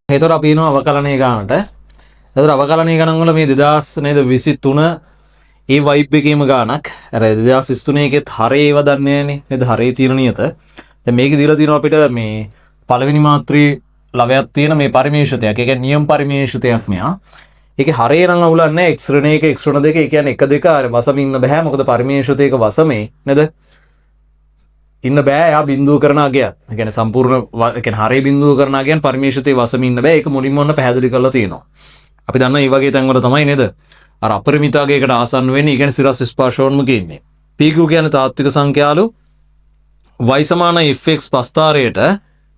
ඒතර අපි එනවා අවකලනීය ගානට. ඒතර අවකලනීය ගණන් වල මේ 2023 ඒ වයිබ් එකේම ගානක්. අර 2023 එකෙත් හරේ ඒව දන්නේ නැහනේ. නේද? හරේ තියෙන නියත. දැන් මේකේ දීලා තියෙනවා අපිට මේ පළවෙනි මාත්‍රී ලවයක් තියෙන මේ පරිමේෂිතයක්. ඒ කියන්නේ නියම පරිමේෂිතයක් මෙයා. ඒකේ හරේ නම් අවුලක් නැහැ. x ඍණ 1 x ඍණ 2 ඒ කියන්නේ 1 2 අර වසම ඉන්න බෑ. මොකද පරිමේෂිතයක වසමේ නේද? ඉන්න බෑ. එයා බිඳුව කරන අගයක්. ඒ කියන්නේ සම්පූර්ණ ඒ කියන්නේ හරේ බිඳුව කරන අගයන් පරිමේෂිතයේ වසම ඉන්න බෑ. ඒක මුලින්ම ඔන්න පැහැදිලි කරලා තියෙනවා. අපි දන්නා මේ වගේ තැන්වල තමයි නේද? අර අපරිමිත අගයකට ආසන්න වෙන්නේ. ඒ කියන්නේ සිරස් ස්පර්ශෝන්මුඛ ඉන්නේ. pq කියන්නේ තාත්වික සංඛ්‍යාලු y සමාන fx ප්‍රස්ථාරයට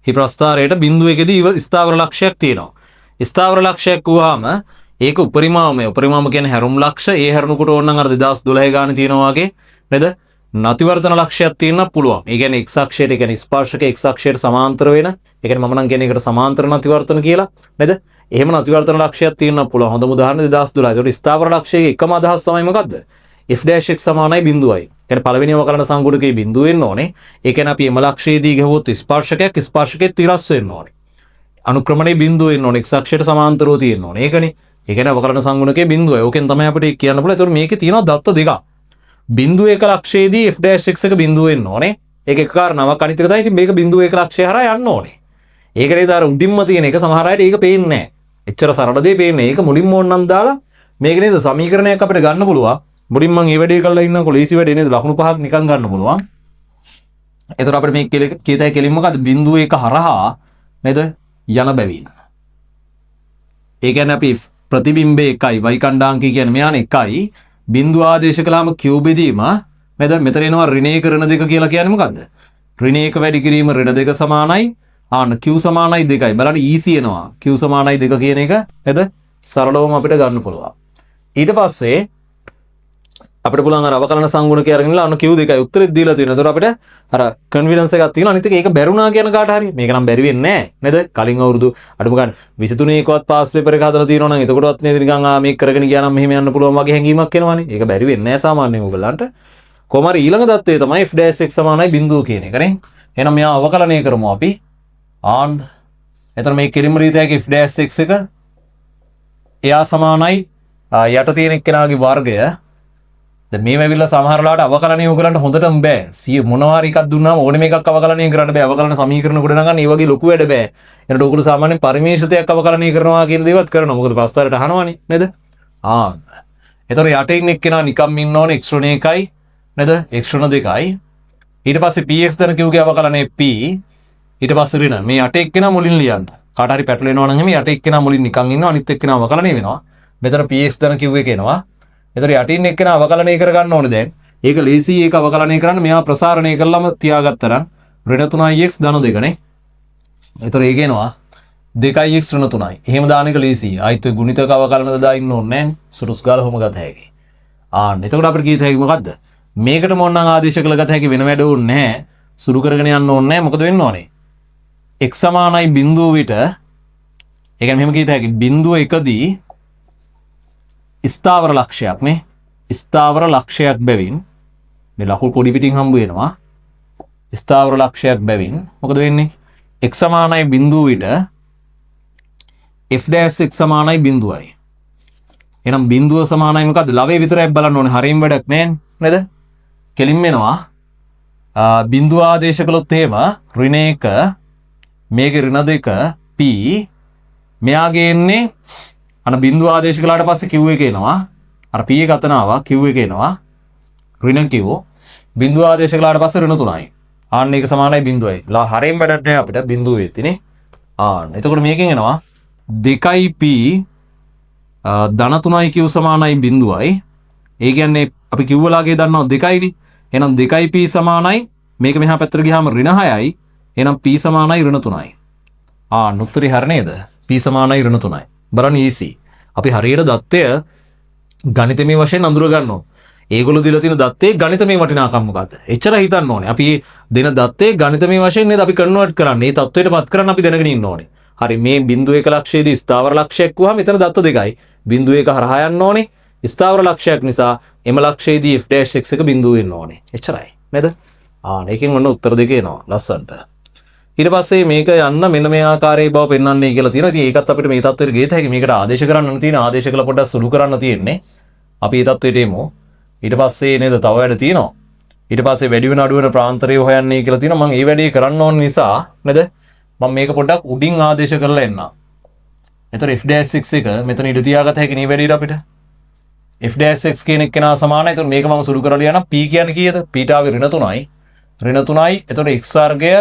හි ප්‍රස්ථාරයට බිඳුවකදී ස්ථාවර ලක්ෂයක් තියෙනවා. ස්ථාවර ලක්ෂයක් වුවාම ඒක උපරිමාමය. උපරිමාම කියන්නේ හැරුම් ලක්ෂ. ඒ හැරුණුකොට ඕනනම් අර 2012 ගානේ තියෙනවා වගේ නේද? නතිවර්තන ලක්ෂයක් තියෙන්න පුළුවන්. ඒ කියන්නේ x අක්ෂයට, ඒ කියන්නේ ස්පර්ශක x අක්ෂයට සමාන්තර වෙන. ඒ කියන්නේ මම නම් කියන්නේ ඒකට සමාන්තර නතිවර්තන කියලා නේද? එහෙම නතිවර්තන ලක්ෂයක් තියෙන්න පුළුවන්. හොඳම උදාහරණ 2012. ඒකට ස්ථාවර ලක්ෂයේ එකම අදහස් තමයි මොකද්ද? f'(x) සමානයි බිඳුවයි. කියන්නේ පළවෙනිම කරන සංගුණකේ බිඳුව වෙන්න ඕනේ. ඒ කියන්නේ අපි m ලක්ෂයේදී ගහුවොත් ස්පර්ශකයේ තිරස් වෙන්න ඕනේ. අනුක්‍රමණයේ බිඳුව වෙන්න ඕනේ. x අක්ෂයට සමාන්තරව තියෙන්න ඕනේ. ඒකනේ. ඒ කියන්නේ අවකලන සංගුණකයේ බිඳුවයි. ඕකෙන් තමයි අපිට කියන්න පුළුවන්. ඒතකොට මේකේ තියෙනවා දත්ත දෙකක්. බිඳුව 1 ලක්ෂයේදී f'(x) එක බිඳුව වෙන්න ඕනේ. ඒක එක කාරණාවක්. අනිත් එක තමයි ඉතින් මේක බිඳුව 1 ලක්ෂය හරහා යන්න ඕනේ. ඒක නේද අර උඩින්ම තියෙන එක සමහර අයට ඒක පේන්නේ නැහැ. එච්චර සරල දෙයක් පේන්නේ. ඒක මුලින්ම ඕනනම් දාලා මේක නේද සමීකරණයක් අපිට ගන්න පුළුවන්. මුලින් මම මේ වැඩේ කරලා ඉන්නකො ලීසි වැඩේ නේද ලකුණු පහක් නිකන් ගන්න පුළුවන්. ඒතර අපිට මේ කීතයි කෙලින් මොකද්ද බිඳුව 1 හරහා නේද යන බැවින්. ඒ කියන්නේ අපි ප්‍රතිබිම්බේ 1යි y කණ්ඩාංකය කියන්නේ මෙයානේ 1යි බිඳුව ආදේශ කළාම q බෙදීම නේද මෙතන එනවා ඍණ 1 ඍණ 2 කියලා කියන්නේ මොකද්ද? ඍණ 1 වැඩි කිරීම ඍණ 2 සමානයි ආන්න q සමානයි 2යි. බලන්න easy එනවා. q සමානයි 2 කියන එක නේද සරලවම අපිට ගන්න පුළුවන්. ඊට පස්සේ අපිට පුළුවන් අර අවකලන සංගුණකය අරගෙන ඉන්න අන්න q2යි උත්තරෙත් දීලා තියෙනවා. ඒතකොට අපිට අර කන්ෆිඩන්ස් එකක් තියෙනවා. අනිත් එක ඒක බැරුණා කියන කාට හරි මේක නම් බැරි වෙන්නේ නැහැ නේද? කලින් අවුරුදු අඩුම ගන්න 23 එකවත් පාස් පේපර් එක හදලා තියෙනවා නම් එතකොටවත් නේද නිකන් මේක කරගෙන ගියා නම් මෙහෙම යන්න පුළුවන් වගේ හැඟීමක් එනවනේ. ඒක බැරි වෙන්නේ නැහැ සාමාන්‍යයෙන් ඔයගලන්ට. කොහොම හරි ඊළඟ தත්ත්වය තමයි f'(x) සමානයි බිඳුව කියන එක නේ. එහෙනම් මෙයා අවකලනය කරමු අපි. ආන් එතන මේ කෙලින්ම රීතියක f'(x) එක එයා සමානයි යට තියෙන එක්කෙනාගේ වර්ගය. දැන් මේ වෙවිලා සමහරලාට අවකලනය ඔයගලන්ට හොඳටම බෑ. මොනවා හරි එකක් දුන්නාම ඕනෙම එකක් අවකලනය කරන්න බෑ. අවකලන සමීකරණ ගොඩනගන්න ඒ වගේ ලොකු වැඩ බෑ. එනට ඔයගොල්ලෝ සාමාන්‍යයෙන් පරිමේෂිතයක් අවකලනය කරනවා කියන දේවත් කරනවා. මොකද ප්‍රස්තාරයට අහනවනේ නේද? එතකොට යට ඉන්න එක්කෙනා නිකම් ඉන්න ඕනේ x ඍණ 1යි නේද? x ඍණ 2යි. ඊට පස්සේ px දන qගේ අවකලනයේ p ඊට පස්සේ ඍණ මේ යට එක්කෙනා මුලින් ලියන්න. කාට හරි පැටලෙනවා නම් එහෙම යට එක්කෙනා මුලින් නිකන් ඉන්නවා අනිත් එක්කෙනා අවකලනය වෙනවා. මෙතන px දන q එක එනවා. එතකොට යටින් එක්කෙනා අවකලනය කරගන්න ඕනේ දැන්. ඒක ලේසි ඒක අවකලනය කරන්න මෙයා ප්‍රසාරණය කළාම තියාගත්තා නම් ඍණ 3x ධන 2 නේ. එතකොට ඒක එනවා 2x ඍණ 3යි. එහෙම දාන එක ලේසි. ආයිත් ඔය ගුණිතක අවකලනද දාන්න ඕනේ නැහැ. සුරුස් ගාලා කොහොම ගත හැකි. එතකොට අපිට කීත හැකි මොකද්ද? මේකට මොනනම් ආදේශ කළ ගත හැකි වෙන වැඩ ඕනේ නැහැ. සුළු කරගෙන යන්න ඕනේ නැහැ. මොකද වෙන්න ඕනේ? x සමානයි බිඳුව විට ඒ කියන්නේ මෙහෙම කීත හැකි බිඳුව 1දී ස්ථාවර ලක්ෂයක් නේ ස්ථාවර ලක්ෂයක් බැවින් මේ ලකුණු පොඩි පිටින් හම්බ වෙනවා ස්ථාවර ලක්ෂයක් බැවින් මොකද වෙන්නේ x සමානයි බිඳුව විට f'(x) සමානයි බිඳුවයි. එහෙනම් බිඳුව සමානයි මොකද්ද? ලවයේ විතරක් බලන්න ඕනේ. හරියම වැඩක් නෑ නේද? කෙලින්ම එනවා බිඳුව ආදේශ කළොත් එහෙම ඍණ 1 මේකේ ඍණ 2 p මෙයාගේ එන්නේ අන බිඳුව ආදේශ කළාට පස්සේ q එක එනවා. අර p එක අතන ආවා q එක එනවා. ඍණ q බිඳුව ආදේශ කළාට පස්සේ ඍණ 3යි. ආන්න ඒක සමානයි බිඳුවයි. හරියම වැඩක් නෑ අපිට බිඳුව වෙතිනේ. එතකොට මේකෙන් එනවා 2p ධන 3යි q සමානයි බිඳුවයි. ඒ කියන්නේ අපි q වලගේ දන්නවා 2යිනේ. එහෙනම් 2p සමානයි මේක මෙහා පැත්තට ගියාම ඍණ 6යි. එහෙනම් p සමානයි ඍණ 3යි. උත්තරේ හරිය නේද? p සමානයි ඍණ 3යි. බලන්න easy. අපි හරියට දත්තය ගණිතමය වශයෙන් අඳුර ගන්නවා. ඒගොල්ලෝ දීලා තියෙන දත්තේ ගණිතමය වටිනාකම මොකද්ද? එච්චර හිතන්න ඕනේ. අපි දෙන දත්තේ ගණිතමය වශයෙන් නේද අපි කන්වර්ට් කරන්නේ. මේ තත්ත්වයටපත් කරන්න අපි දැනගෙන ඉන්න ඕනේ. හරි මේ බිඳුව 1 ලක්ෂයේදී ස්ථාවර ලක්ෂයක් වුවාම මෙතන දත්ත දෙකයි. බිඳුව 1 හරහා යන්න ඕනේ. ස්ථාවර ලක්ෂයක් නිසා m ලක්ෂයේදී f'(x) එක බිඳුව වෙන්න ඕනේ. එච්චරයි. නේද? ඒකෙන් ඔන්න උත්තර දෙක එනවා ලස්සන්ට. ඊට පස්සේ මේක යන්න මෙන්න මේ ආකාරයේ බව පෙන්වන්නේ කියලා තියෙනවා. ඉතින් ඒකත් අපිට මේ තත්ත්වෙට ගේත හැකි. මේකට ආදේශ කරන්න තියෙන ආදේශ කළ පොඩ්ඩක් සුළු කරන්න තියෙන්නේ. අපි මේ තත්ත්වෙට එමු. ඊට පස්සේ නේද තව වැඩ තියෙනවා. ඊට පස්සේ වැඩි වෙන අඩු වෙන ප්‍රාන්තරය හොයන්නේ කියලා තියෙනවා. මම ඒ වැඩේ කරන්න ඕන නිසා නේද මම මේක පොඩ්ඩක් උඩින් ආදේශ කරලා එන්නම්. එතකොට f'(x) එක මෙතන ඉඳ තියාගත හැකි නේ වැඩේට අපිට. f'(x) කියන එක නා සමානයි. එතකොට මේක මම සුළු කරලා ලියනවා. p කියන්නේ කීයද? p ටාවේ ඍණ 3යි. ඍණ 3යි. එතකොට x වර්ගය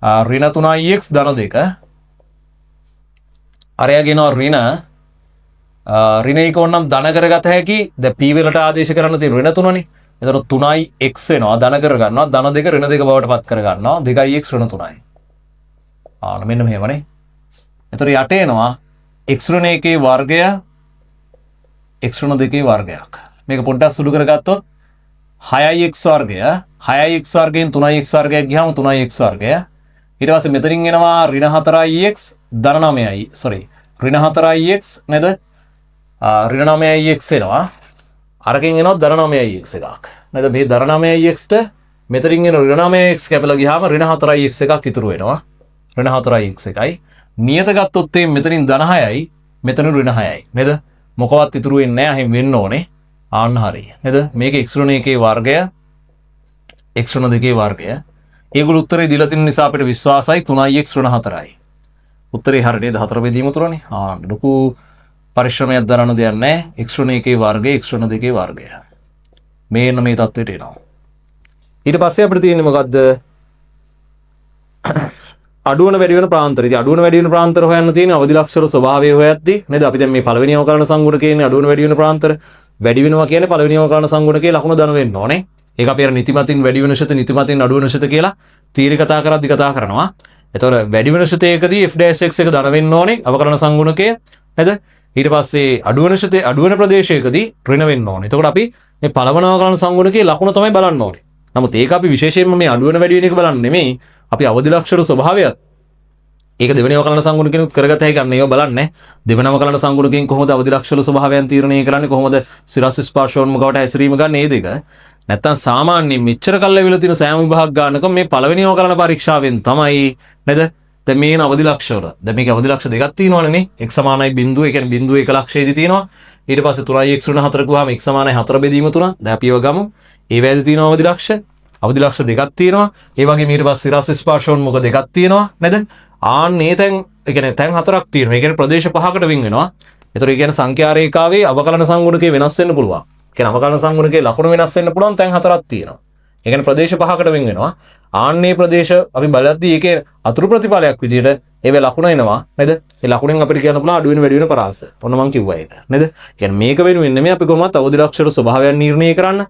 ඍණ 3ix ධන 2. අරයා කියනවා ඍණ එක ඕනම් ධන කරගත හැකි. දැන් p වලට ආදේශ කරන්න තියෙන ඍණ 3නේ. එතකොට 3ix වෙනවා ධන කර ගන්නවා. ධන 2 ඍණ 2 බවට පත් කර ගන්නවා. 2ix ඍණ 3යි. මෙන්න මෙහෙමනේ. එතකොට යට එනවා x ඍණ 1 වර්ගය x ඍණ 2 වර්ගයක්. මේක පොඩ්ඩක් සුළු කරගත්තොත් 6ix වර්ගය 6ix වර්ගයෙන් 3ix වර්ගයක් ගියාම 3ix වර්ගය. ඊට පස්සේ මෙතනින් එනවා ඍණ 4ix ධන 9යි. ඍණ 4ix නේද? ඍණ 9ix එනවා. අරකින් එනවා ධන 9ix එකක්. නේද? මේ ධන 9ix ට මෙතනින් එන ඍණ 9ix කැපලා ගියාම ඍණ 4ix එකක් ඉතුරු වෙනවා. ඍණ 4ix එකයි. නියත ගත්තොත් මෙතනින් ධන 6යි මෙතන ඍණ 6යි. නේද? මොකවත් ඉතුරු වෙන්නේ නැහැ. එහෙම වෙන්න ඕනේ. ආන්න හරිය. නේද? මේක x ඍණ 1 වර්ගය x ඍණ 2 වර්ගය. ඒගොල්ලෝ උත්තරේ දීලා තියෙන නිසා අපිට විශ්වාසයි 3ix ඍණ 4යි. උත්තරේ හරිය නේද? 4 බෙදීම තුරනේ. ලොකු පරිශ්‍රමයක් දරන දෙයක් නැහැ. x ඍණ 1 වර්ගය x ඍණ 2 වර්ගය. මේන්න මේ තත්ත්වයට එනවා. ඊට පස්සේ අපිට තියෙන්නේ මොකද්ද? අඩුවන වැඩි වෙන ප්‍රාන්තර. ඉතින් අඩුවන වැඩි වෙන ප්‍රාන්තර හොයන්න තියෙන අවදි ලක්ෂර ස්වභාවය හොයද්දී නේද? අපි දැන් මේ පළවෙනි අවකලන සංගුණකයේ අඩුවන වැඩි වෙන ප්‍රාන්තර වැඩි වෙනවා කියන්නේ පළවෙනි අවකලන සංගුණකයේ ලකුණු ධන වෙන්න ඕනේ. ඒක අපි අර නිතිමතින් වැඩි වෙන ශත නිතිමතින් අඩු වෙන ශත කියලා තීරි කතා කරද්දි කතා කරනවා. එතකොට වැඩි වෙන ශතයකදී f'(x) එක ධන වෙන්න ඕනේ අවකලන සංගුණකය නේද? ඊට පස්සේ අඩු වෙන ශතේ අඩු වෙන ප්‍රදේශයකදී ඍණ වෙන්න ඕනේ. එතකොට අපි මේ පළවන අවකලන සංගුණකයේ ලකුණ තමයි බලන්න ඕනේ. නමුත් ඒක අපි විශේෂයෙන්ම මේ අඩු වෙන වැඩි වෙන එක බලන්නේ නෙමෙයි. අපි අවදි ලක්ෂර ස්වභාවයත් ඒක දෙවෙනි අවකලන සංගුණකෙනුත් කරගත හැකි ගන්න ඒවා බලන්නේ. දෙවෙනි අවකලන සංගුණකෙන් කොහොමද අවදි ලක්ෂර ස්වභාවයන් තීරණය කරන්නේ? කොහොමද සිරස් ස්පර්ශෝන්මුඛවට හැසිරීම ගන්න ඒ දෙක. නැත්තම් සාමාන්‍ය මෙච්චර කල් ලැබිලා තියෙන සෑම විභාග ගන්නකම මේ පළවෙනි අවකලන පරීක්ෂාවෙන් තමයි නේද? දැන් මේන අවදි ලක්ෂර. දැන් මේක අවදි ලක්ෂ දෙකක් තියෙනවනේ නේ. x සමානයි බිංදුව. ඒ කියන්නේ බිංදුව 1 ලක්ෂයේදී තියෙනවා. ඊට පස්සේ 3ix ඍණ 4 ගුවාම x සමානයි 4 බෙදීම 3. දැන් අපි ඒව ගමු. ඒ වේදී තියෙනවා අවදි ලක්ෂ. අවදි ලක්ෂ දෙකක් තියෙනවා. ඒ වගේම ඊට පස්සේ සිරස් ස්පර්ශෝන්මුඛ දෙකක් තියෙනවා නේද? ආන්නේ තැන් ඒ කියන්නේ තැන් හතරක් තියෙනවා. ඒ කියන්නේ ප්‍රදේශ පහකට වෙන් වෙනවා. ඒතර ඒ කියන්නේ සංඛ්‍යා රේඛාවේ අවකලන සංගුණකේ වෙනස් වෙන්න පුළුවන්. ඒ කියන්නේ අවකලන සංගුණකේ ලකුණු වෙනස් වෙන්න පුළුවන් තැන් හතරක් තියෙනවා. ඒ කියන්නේ ප්‍රදේශ පහකට වෙන් වෙනවා. ආන්නේ ප්‍රදේශ අපි බලද්දී ඒකේ අතුරු ප්‍රතිඵලයක් විදිහට ඒවේ ලකුණ එනවා නේද? ඒ ලකුණෙන් අපිට කියන්න පුළුවන් අඩු වෙන වැඩි වෙන පරාස. ඔන්න මම කිව්වා ඒක. නේද? කියන්නේ මේක වෙනුවෙන් නෙමෙයි අපි කොහොමවත් අවදි ලක්ෂර ස්වභාවයන් නිර්ණය කරන්න.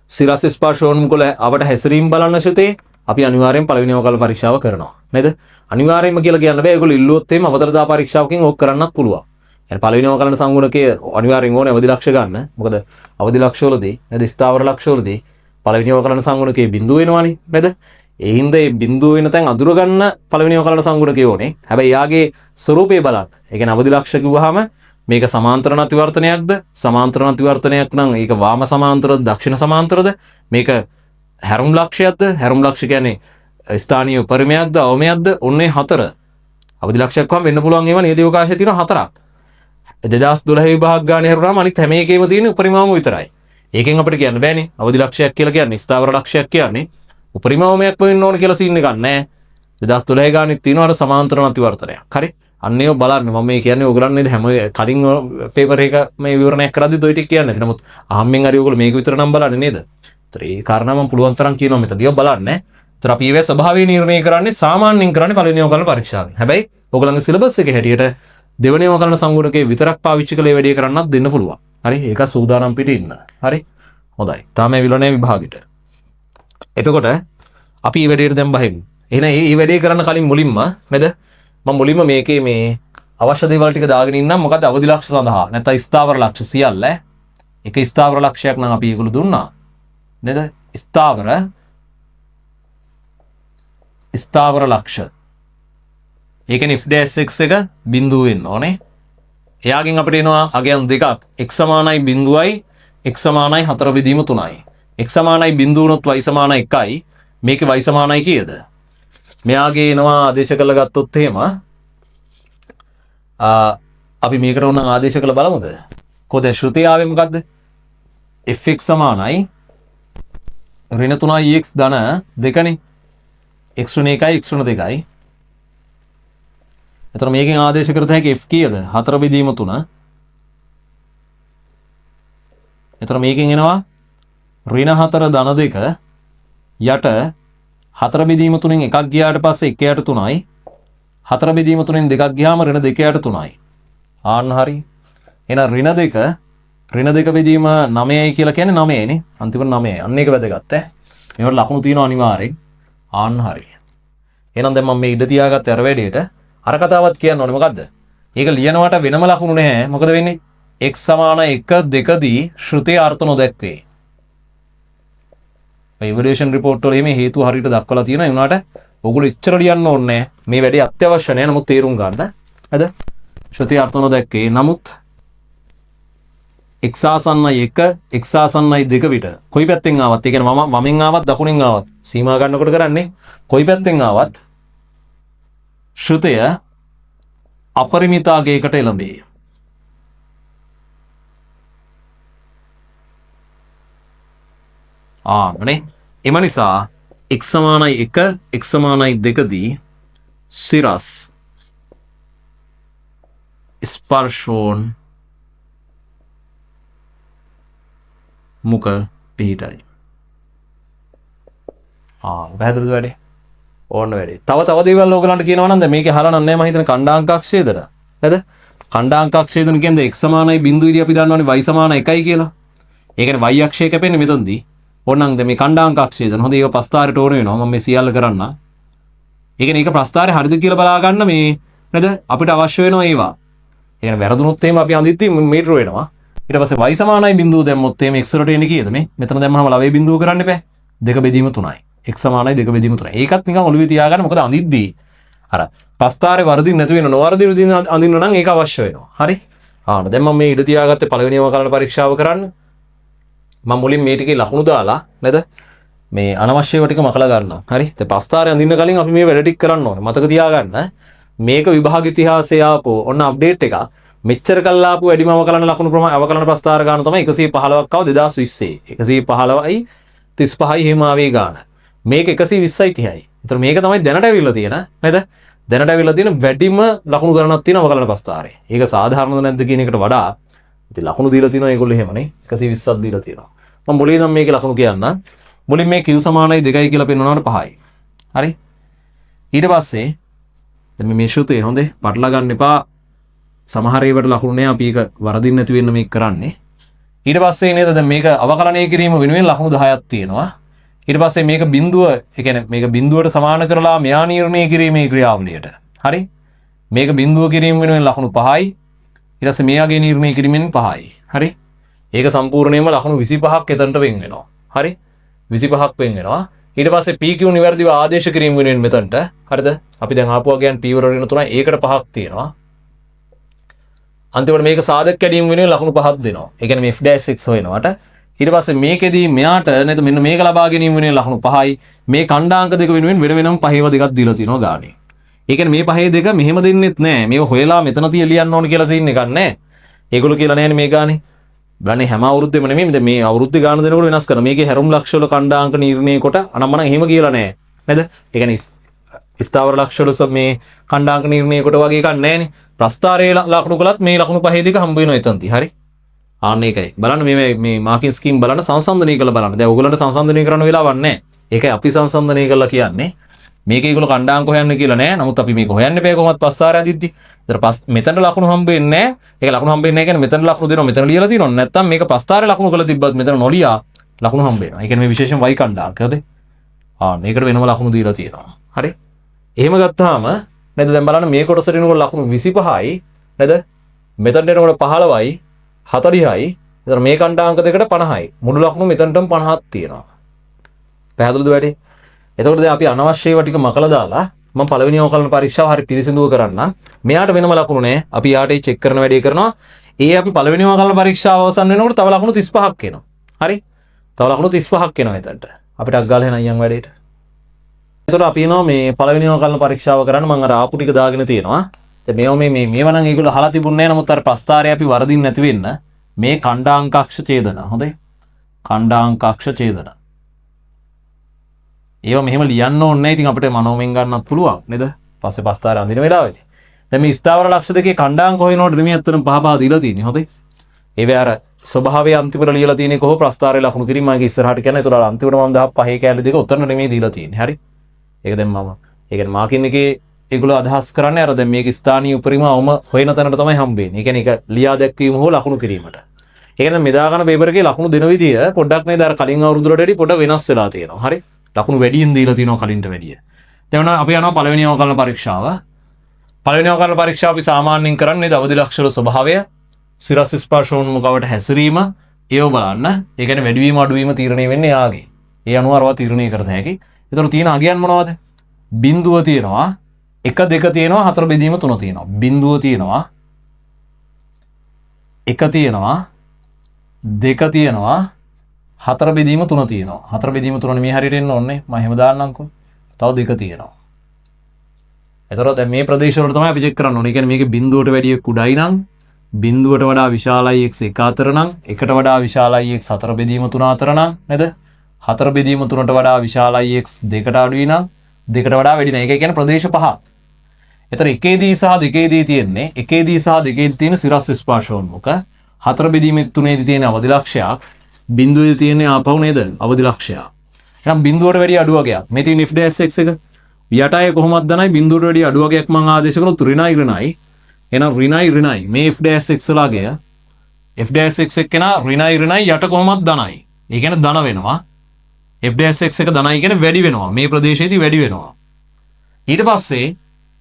සිරස් ස්පර්ශෝන්මුඛ අපට හැසිරීම බලන්න ශතේ අපි අනිවාර්යෙන් පළවෙනි අවකලන පරීක්ෂාව කරනවා. නේද? අනිවාර්යයෙන්ම කියලා කියන්න බෑ. ඒගොල්ලෝ ඉල්ලුවොත් එimhe අවතරතා පරීක්ෂාවකින් ඕක කරන්නත් පුළුවන්. يعني පළවෙනි අවකලන සංගුණකයේ අනිවාර්යෙන් ඕනේ අවදි ලක්ෂ ගන්න. මොකද අවදි ලක්ෂවලදී නේද ස්ථාවර ලක්ෂවලදී පළවෙනි අවකලන සංගුණකයේ බිඳුව වෙනවනේ නේද? ඒ හින්දා මේ බිඳුව වෙන තැන් අඳුර ගන්න පළවෙනි අවකලන සංගුණකයේ ඕනේ. හැබැයි යාගේ ස්වරූපය බලන්න. ඒ කියන්නේ අවදි ලක්ෂ කිව්වහම මේක සමාන්තර නැතිවර්තනයක්ද? සමාන්තර නැතිවර්තනයක් නම් ඒක වාම සමාන්තරද දක්ෂිණ සමාන්තරද? මේක හැරුම් ලක්ෂයක්ද? හැරුම් ලක්ෂ කියන්නේ ස්ථානීය උපරිමයක්ද අවමයක්ද? ඔන්නේ හතර. අවදි ලක්ෂයක් වම් වෙන්න පුළුවන් ඒවා නේද අවකාශය තියෙන හතරක්. 2012 විභාග ගානේ හරුවාම අනිත් හැම එකේම තියෙන උපරිමවම විතරයි. ඒකෙන් අපිට කියන්න බෑනේ. අවදි ලක්ෂයක් කියලා කියන්නේ ස්ථාවර ලක්ෂයක් කියන්නේ උපරිමවමයක් වෙන්න ඕන කියලා සීන් එකක් නැහැ. 2012 ගානෙත් තියෙනවා අර සමාන්තර නැතිවර්තනයක්. හරි. අන්න ඒව බලන්න. මම මේ කියන්නේ ඕගොල්ලන් නේද හැම කලින් පේපර් එක මේ විවරණයක් කරද්දි ඔය ටික කියන්නේ. නමුත් අහම්මෙන් හරි ඕගොල්ලෝ මේක විතර නම් බලන්නේ නේද? ඒතර ඒ කාරණා මම පුළුවන් තරම් කියනවා මෙතනදී. ඔය බලන්න. ඒතර අපි ඒවේ ස්වභාවය නිර්ණය කරන්නේ සාමාන්‍යයෙන් කරන්නේ පළවෙනි අවකලන පරීක්ෂාවෙන්. හැබැයි ඕගොල්ලන්ගේ සිලබස් එකේ හැටියට දෙවෙනි අවකලන සංගුණකේ විතරක් පාවිච්චි කළේ වැඩි කරන්නත් දෙන්න පුළුවන්. හරි. ඒක සූදානම් පිට ඉන්න. හරි. හොඳයි. තාම මේ විලෝණේ විභාගෙට. එතකොට අපි මේ වැඩේට දැන් බහිමු. එහෙනම් මේ වැඩේ කරන්න කලින් මුලින්ම නේද? මම මුලින්ම මේකේ මේ අවශ්‍ය දේවල් ටික දාගෙන ඉන්නම්. මොකද අවදි ලක්ෂ සඳහා නැත්නම් ස්ථාවර ලක්ෂ සියල්ල එක ස්ථාවර ලක්ෂයක් නම් අපි ඒගොල්ලෝ දුන්නා. නේද? ස්ථාවර ලක්ෂ. ඒ කියන්නේ f'(x) එක බිඳුව වෙන්න ඕනේ. එයාගෙන් අපිට එනවා අගයන් දෙකක්. x සමානයි බිඳුවයි x සමානයි 4 බෙදීම 3යි. x සමානයි බිඳුව උනොත් y සමානයි 1යි. මේකේ y සමානයි කීයද? මෙයාගේ එනවා ආදේශ කරලා ගත්තොත් එහෙම අපි මේකට උන ආදේශ කරලා බලමුද? කොහොද ශ්‍රුතිය ආවේ මොකද්ද? fx සමානයි ඍණ 3x ධන 2නේ. x ඍණ 1යි x ඍණ 2යි. එතකොට මේකෙන් ආදේශ කරත හැකි f කීයද? 4 බෙදීම 3. එතකොට මේකෙන් එනවා ඍණ 4 ධන 2 යට 4 බෙදීම 3න් එකක් ගියාට පස්සේ 1 යට 3යි. 4 බෙදීම 3න් දෙකක් ගියාම ඍණ 2 යට 3යි. ආන්න හරි. එහෙනම් ඍණ 2 බෙදීම 9යි කියලා කියන්නේ 9යිනේ. අන්තිමට 9යි. අන්න ඒක වැදගත් ඈ. මේවට ලකුණු තියෙනවා අනිවාර්යෙන්. ආන්න හරි. එහෙනම් දැන් මම මේ ඉඩ තියාගත්ත අර වැඩේට අර කතාවත් කියන්න ඕනේ මොකද්ද? ඒක ලියනවට වෙනම ලකුණු නැහැ. මොකද වෙන්නේ? x සමාන 1 2 දී ශ්‍රුතිය අර්ථ නොදැක්වේ. මේ ඉවැලුවේෂන් රිපෝට් වල මේ හේතුව හරියට දක්වලා තියෙනවා. ඒ වුණාට ඔයගොල්ලෝ ඉච්චර ලියන්න ඕනේ නැහැ. මේ වැඩේ අත්‍යවශ්‍ය නැහැ. නමුත් තේරුම් ගන්න. හරිද? ශ්‍රුතිය අර්ථ නොදැක්වේ. නමුත් x ආසන්නයි 1 x ආසන්නයි 2 විට කොයි පැත්තෙන් ආවත් ඒ කියන්නේ වමෙන් ආවත් දකුණෙන් ආවත් සීමා ගන්නකොට කරන්නේ කොයි පැත්තෙන් ආවත් ශ්‍රුතිය අපරිමිතාගයකට එළඹේ. නේ එම නිසා x සමානයි 1 x සමානයි 2 දී සිරස් ස්පර්ශෝන් මුක පිහිටයි. පැහැදිලිද වැඩේ? ඕන්න වැඩේ. තව දේවල් ඕගලන්ට කියනවා නම් දැන් මේකේ අහලා නැහැ මම හිතන ඛණ්ඩාංකක්ෂේදන. නේද? ඛණ්ඩාංකක්ෂේදන කියන්නේ x සමානයි බිඳුවේදී අපි දන්නවනේ y සමාන 1යි කියලා. ඒ කියන්නේ y අක්ෂය කැපෙන්නේ මෙතනදී. ඕනනම් දැන් මේ ඛණ්ඩාංකක්ෂේදන. හොඳ ඒක ප්‍රස්ථාරයට ඕන වෙනවා. මම මේ සියල්ල කරන්න. ඒ කියන්නේ ඒක ප්‍රස්ථාරය හරිද කියලා බලා ගන්න මේ නේද? අපිට අවශ්‍ය වෙනවා ඒවා. ඒ කියන්නේ වැරදුනොත් එහෙම අපි අඳිද්දි මීටර වෙනවා. ඊට පස්සේ y සමානයි බිඳුව දැම්මොත් එමේ x වලට එන්නේ කීයද මේ? මෙතන දැම්මම ලවයේ බිඳුව කරන්න එපා. 2 බෙදීම 3යි. x සමානයි 2 බෙදීම 3යි. ඒකත් නිකන් ඔළුවේ තියාගන්න. මොකද අඳිද්දී අර ප්‍රස්ථාරේ වර්ධින් නැති වෙන නොවර්ධින විදිහින් අඳින්න නම් ඒක අවශ්‍ය වෙනවා. හරි? දැන් මම මේ ඉඩ තියාගත්තේ පළවෙනිම කරන පරීක්ෂාව කරන්න. මම මුලින් මේ ටිකේ ලකුණු දාලා නේද? මේ අනවශ්‍යව ටික මකලා ගන්නවා. හරි? දැන් ප්‍රස්ථාරේ අඳින්න කලින් අපි මේ වැඩ ටික කරන්න ඕනේ. මතක තියාගන්න. මේක විභාග ඉතිහාසයේ ආපෝ ඔන්න අප්ඩේට් එකක්. මෙච්චර කල් ආපු වැඩිම අවකලන ලකුණු ප්‍රමාණය අවකලන ප්‍රස්ථාර ගන්න තමයි 115ක් ආව 2020. 115යි 35යි එහෙම ආවේ ගාන. මේක 120යි 30යි. ඒතර මේක තමයි දැනට ඇවිල්ලා තියෙන නේද? දැනට ඇවිල්ලා තියෙන වැඩිම ලකුණු ගණනක් තියෙන අවකලන ප්‍රස්ථාරේ. ඒක සාධාරණද නැද්ද කියන එකට වඩා ඉතින් ලකුණු දීලා තියෙනවා ඒගොල්ලෝ එහෙමනේ. 120ක් දීලා තියෙනවා. මම මුලින් නම් මේකේ ලකුණු කියන්න. මුලින් මේ q සමානයි 2යි කියලා පෙන්වනවාට 5යි. හරි? ඊට පස්සේ දැන් මේ ශ්‍රුතිය හොඳේ පටලවා ගන්න එපා. සමහර ඒවාට ලකුණු නෑ අපි ඒක වරදින් නැති වෙන්න මේක කරන්නේ. ඊට පස්සේ නේද දැන් මේක අවකලනය කිරීම වෙනුවෙන් ලකුණු 10ක් තියෙනවා. ඊට පස්සේ මේක බිඳුව ඒ කියන්නේ මේක බිඳුවට සමාන කරලා මෙයා නිර්ණය කිරීමේ ක්‍රියාවලියට. හරි? මේක බිඳුව කිරීම වෙනුවෙන් ලකුණු 5යි. ඊට පස්සේ මෙයාගේ නිර්ණය කිරීමෙන් 5යි. හරි? ඒක සම්පූර්ණයෙන්ම ලකුණු 25ක් එතනට වෙන් වෙනවා. හරි? 25ක් වෙන් වෙනවා. ඊට පස්සේ PQ නිවැරදිව ආදේශ කිරීම වෙනුවෙන් මෙතනට. හරිද? අපි දැන් ආපුවා කියන්නේ P වල ඍණ 3යි ඒකට 5ක් තියෙනවා. අන්තිමට මේක සාධක කැඩීම වෙනුවෙන් ලකුණු 5ක් දෙනවා. ඒ කියන්නේ මේ f'(x) හොයනවාට ඊට පස්සේ මේකෙදී මෙයාට නේද මෙන්න මේක ලබා ගැනීම වෙනුවෙන් ලකුණු 5යි. මේ ඛණ්ඩාංක දෙක වෙනුවෙන් වෙනම පහේව දෙකක් දීලා තිනවා ගානේ. ඒ කියන්නේ මේ පහේ දෙක මෙහෙම දෙන්නෙත් නෑ. මේව හොයලා මෙතන තිය ලියන්න ඕන කියලා සීන් එකක් නෑ. ඒගොල්ලෝ කියලා නෑනේ මේ ගානේ. බලන්නේ හැම අවුරුද්දෙම නෙමෙයි. දැන් මේ අවුරුද්දේ ගාන දෙනකොට වෙනස් කරනවා. මේකේ හැරුම් ලක්ෂ වල ඛණ්ඩාංක නිර්ණය කොට අනම්මනම් එහෙම කියලා නෑ. නේද? ඒ කියන්නේ ස්ථාවර ලක්ෂ වල මේ ඛණ්ඩාංක නිර්ණය කොට වගේ එකක් නෑනේ. ප්‍රස්ථාරයේ ලකුණු කළත් මේ ලකුණු පහේ දෙක හම්බ වෙනවා එතනදී. හරි? ආන්න ඒකයි. බලන්න මේ මාකින් ස්කීම් බලන්න සංසන්දනය කරලා බලන්න. දැන් ඕගොල්ලන්ට සංසන්දනය කරන්න වෙලාවක් නැහැ. ඒකයි අපි සංසන්දනය කරලා කියන්නේ. මේක ඒගොල්ලෝ ඛණ්ඩාංක හොයන්න කියලා නෑ. නමුත් අපි මේක හොයන්න බෑ කොහොමවත් ප්‍රස්ථාරය අදිද්දි. ඒතර මෙතන ලකුණු හම්බ වෙන්නේ නෑ. ඒක ලකුණු හම්බ වෙන්නේ නැහැ කියන්නේ මෙතන ලකුණු දෙනවා මෙතන ලියලා තියෙනවා. නැත්තම් මේක ප්‍රස්ථාරයේ ලකුණු කරලා තිබ්බත් මෙතන නොලියා ලකුණු හම්බ වෙනවා. ඒ කියන්නේ මේ විශේෂයෙන් y ඛණ්ඩාංක. හරිද? මේකට වෙනම ලකුණු දීලා තියෙනවා. හරි? එහෙම ගත්තාම නේද දැන් බලන්න මේ කොටසට එනකොට ලකුණු 25යි නේද? මෙතනට එනකොට 15යි 40යි. ඒතර මේ ඛණ්ඩාංක දෙකට 50යි. මුළු ලකුණු මෙතනටම 50ක් තියෙනවා. පැහැදිලිද වැඩි? එතකොට දැන් අපි අනවශ්‍ය ඒවා ටික මකලා දාලා මම පළවෙනි අවකලන පරීක්ෂාව හරි පිළිසිඳුව කරන්න. මෙයාට වෙනම ලකුණු නැහැ. අපි යාට චෙක් කරන වැඩේ කරනවා. ඒ අපි පළවෙනි අවකලන පරීක්ෂාව අවසන් වෙනකොට තව ලකුණු 35ක් එනවා. හරි? තව ලකුණු 35ක් එනවා එතනට. අපිට අග්ගාල එන අයියන් වැඩේට. එතකොට අපි එනවා මේ පළවෙනි අවකලන පරීක්ෂාව කරන්න මම අර ආපු ටික දාගෙන තියෙනවා. දැන් මේවා නම් ඒගොල්ලෝ අහලා තිබුණේ නැහැ. නමුත් අර ප්‍රස්තාරය අපි වරදින් නැති වෙන්න මේ ඛණ්ඩාංකක්ෂ ඡේදන. හොඳයි. ඛණ්ඩාංකක්ෂ ඡේදන. ඒවා මෙහෙම ලියන්න ඕනේ නැහැ. ඉතින් අපිට මනෝමෙන් ගන්නත් පුළුවන් නේද? පස්සේ ප්‍රස්තාරය අඳින වෙලාවෙදී. දැන් මේ ස්ථාවර ලක්ෂ දෙකේ ඛණ්ඩාංක හොයනකොට මේ අතරම පහ පහ දීලා තියෙන්නේ. හොඳයි. ඒවේ අර ස්වභාවයේ අන්තිමට ලියලා තියෙන්නේ කොහොම ප්‍රස්තාරයේ ලකුණු කිරීම මගේ ඉස්සරහට කියන්නේ. ඒතකොට අන්තිමට මම 15 කැලේ දෙක උතන නෙමෙයි දීලා තියෙන්නේ. හරි. ඒක දැන් මම ඒ කියන්නේ මාකින් එකේ ඒගොල්ලෝ අදහස් කරන්නේ අර දැන් මේක ස්ථානීය උපරිම අවම හොයන තැනට තමයි හම්බෙන්නේ. ඒ කියන්නේ ඒක ලියා දැක්වීම හෝ ලකුණු කිරීමට. ඒ කියන්නේ මෙදා ගන්න පේපර් එකේ ලකුණු දෙන විදිය පොඩ්ඩක් නේද අර කලින් අවුරුදු වලට වඩා පොඩ වෙනස් වෙලා තියෙනවා. හරි. ලකුණු වැඩියෙන් දීලා තියෙනවා කලින්ට වැඩිය. දැන් අපි යනවා පළවෙනි අවකලන පරීක්ෂාව. පළවෙනි අවකලන පරීක්ෂාව අපි සාමාන්‍යයෙන් කරන්නේ අවදි ලක්ෂණ ස්වභාවය, සිරස් ස්පර්ශෝන්මුඛවට හැසිරීම, ඒව බලන්න. ඒ කියන්නේ වැඩිවීම අඩුවීම තීරණය වෙන්නේ යාගේ. ඒ අනුව අරවා තීරණය කරත හැකි. ඒතර තියෙන අගයන් මොනවද? බිඳුව තියෙනවා, 1 2 තියෙනවා, 4 බෙදීම 3 තියෙනවා. බිඳුව තියෙනවා, 1 තියෙනවා, 2 තියෙනවා, 4 බෙදීම 3 තියෙනවා. 4 බෙදීම 3 මේ හරියට එන්න ඕනේ. මම එහෙම දාන්නම්කෝ. තව 2 තියෙනවා. එතකොට දැන් මේ ප්‍රදේශ වල තමයි අපි චෙක් කරන්න ඕනේ. ඒ කියන්නේ මේකේ බිඳුවට වැඩිය කුඩයි නම්, බිඳුවට වඩා විශාලයි x 1 අතර නම්, 1ට වඩා විශාලයි x 4 බෙදීම 3 අතර නම් නේද? 4 බෙදීම 3ට වඩා විශාලයි x 2ට අඩුයි නම්, 2ට වඩා වැඩි නම්. ඒක කියන්නේ ප්‍රදේශ පහ. එතකොට එකේදී සහ දෙකේදී තියෙන්නේ, එකේදී සහ දෙකේදී තියෙන සිරස් ස්පර්ශෝන්මුඛ, 4 බෙදීම 3ේදී තියෙන අවදි ලක්ෂයක්, බිඳුවේදී තියෙන්නේ ආපහු නේද? අවදි ලක්ෂයක්. එහෙනම් බිඳුවට වැඩිය අඩු වගයක්. මේ තියෙන if dash x එක යටය කොහොමද දනයි බිඳුවට වැඩිය අඩු වගයක් මම ආදේශ කළොත් ඍණයි ඍණයි. එහෙනම් ඍණයි ඍණයි මේ if dash x ලාගය if dash x එක නා ඍණයි ඍණයි යට කොහොමද දනයි. ඒ කියන්නේ ධන වෙනවා. if dash x එක ධනයි කියන්නේ වැඩි වෙනවා. මේ ප්‍රදේශයේදී වැඩි වෙනවා. ඊට පස්සේ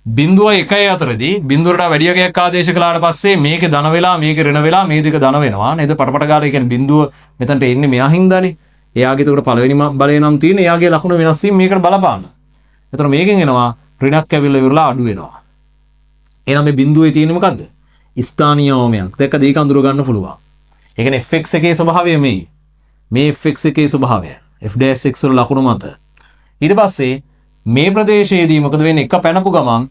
බිඳුව 1 අතරදී බිඳුවට වැඩි වගයක් ආදේශ කළාට පස්සේ මේකේ ධන වෙලා මේකේ ඍණ වෙලා මේ දෙක ධන වෙනවා නේද? පටපට ගාලා කියන්නේ බිඳුව මෙතනට එන්නේ මෙයා හින්දානේ. එයාගේ උඩ පළවෙනි බලය නම් තියෙන එයාගේ ලකුණ වෙනස් වීම මේකට බලපාන. එතකොට මේකෙන් එනවා ඍණක් ඇවිල්ලා ඉවරලා අඩු වෙනවා. එහෙනම් මේ බිඳුවේ තියෙන්නේ මොකද්ද? ස්ථානීය අවමයක්. දෙක දෙක අඳුර ගන්න පුළුවන්. ඒ කියන්නේ fx එකේ ස්වභාවය මේ. මේ fx එකේ ස්වභාවය. f dash x වල ලකුණු මත. ඊට පස්සේ මේ ප්‍රදේශයේදී මොකද වෙන්නේ? එක පැනපු ගමන්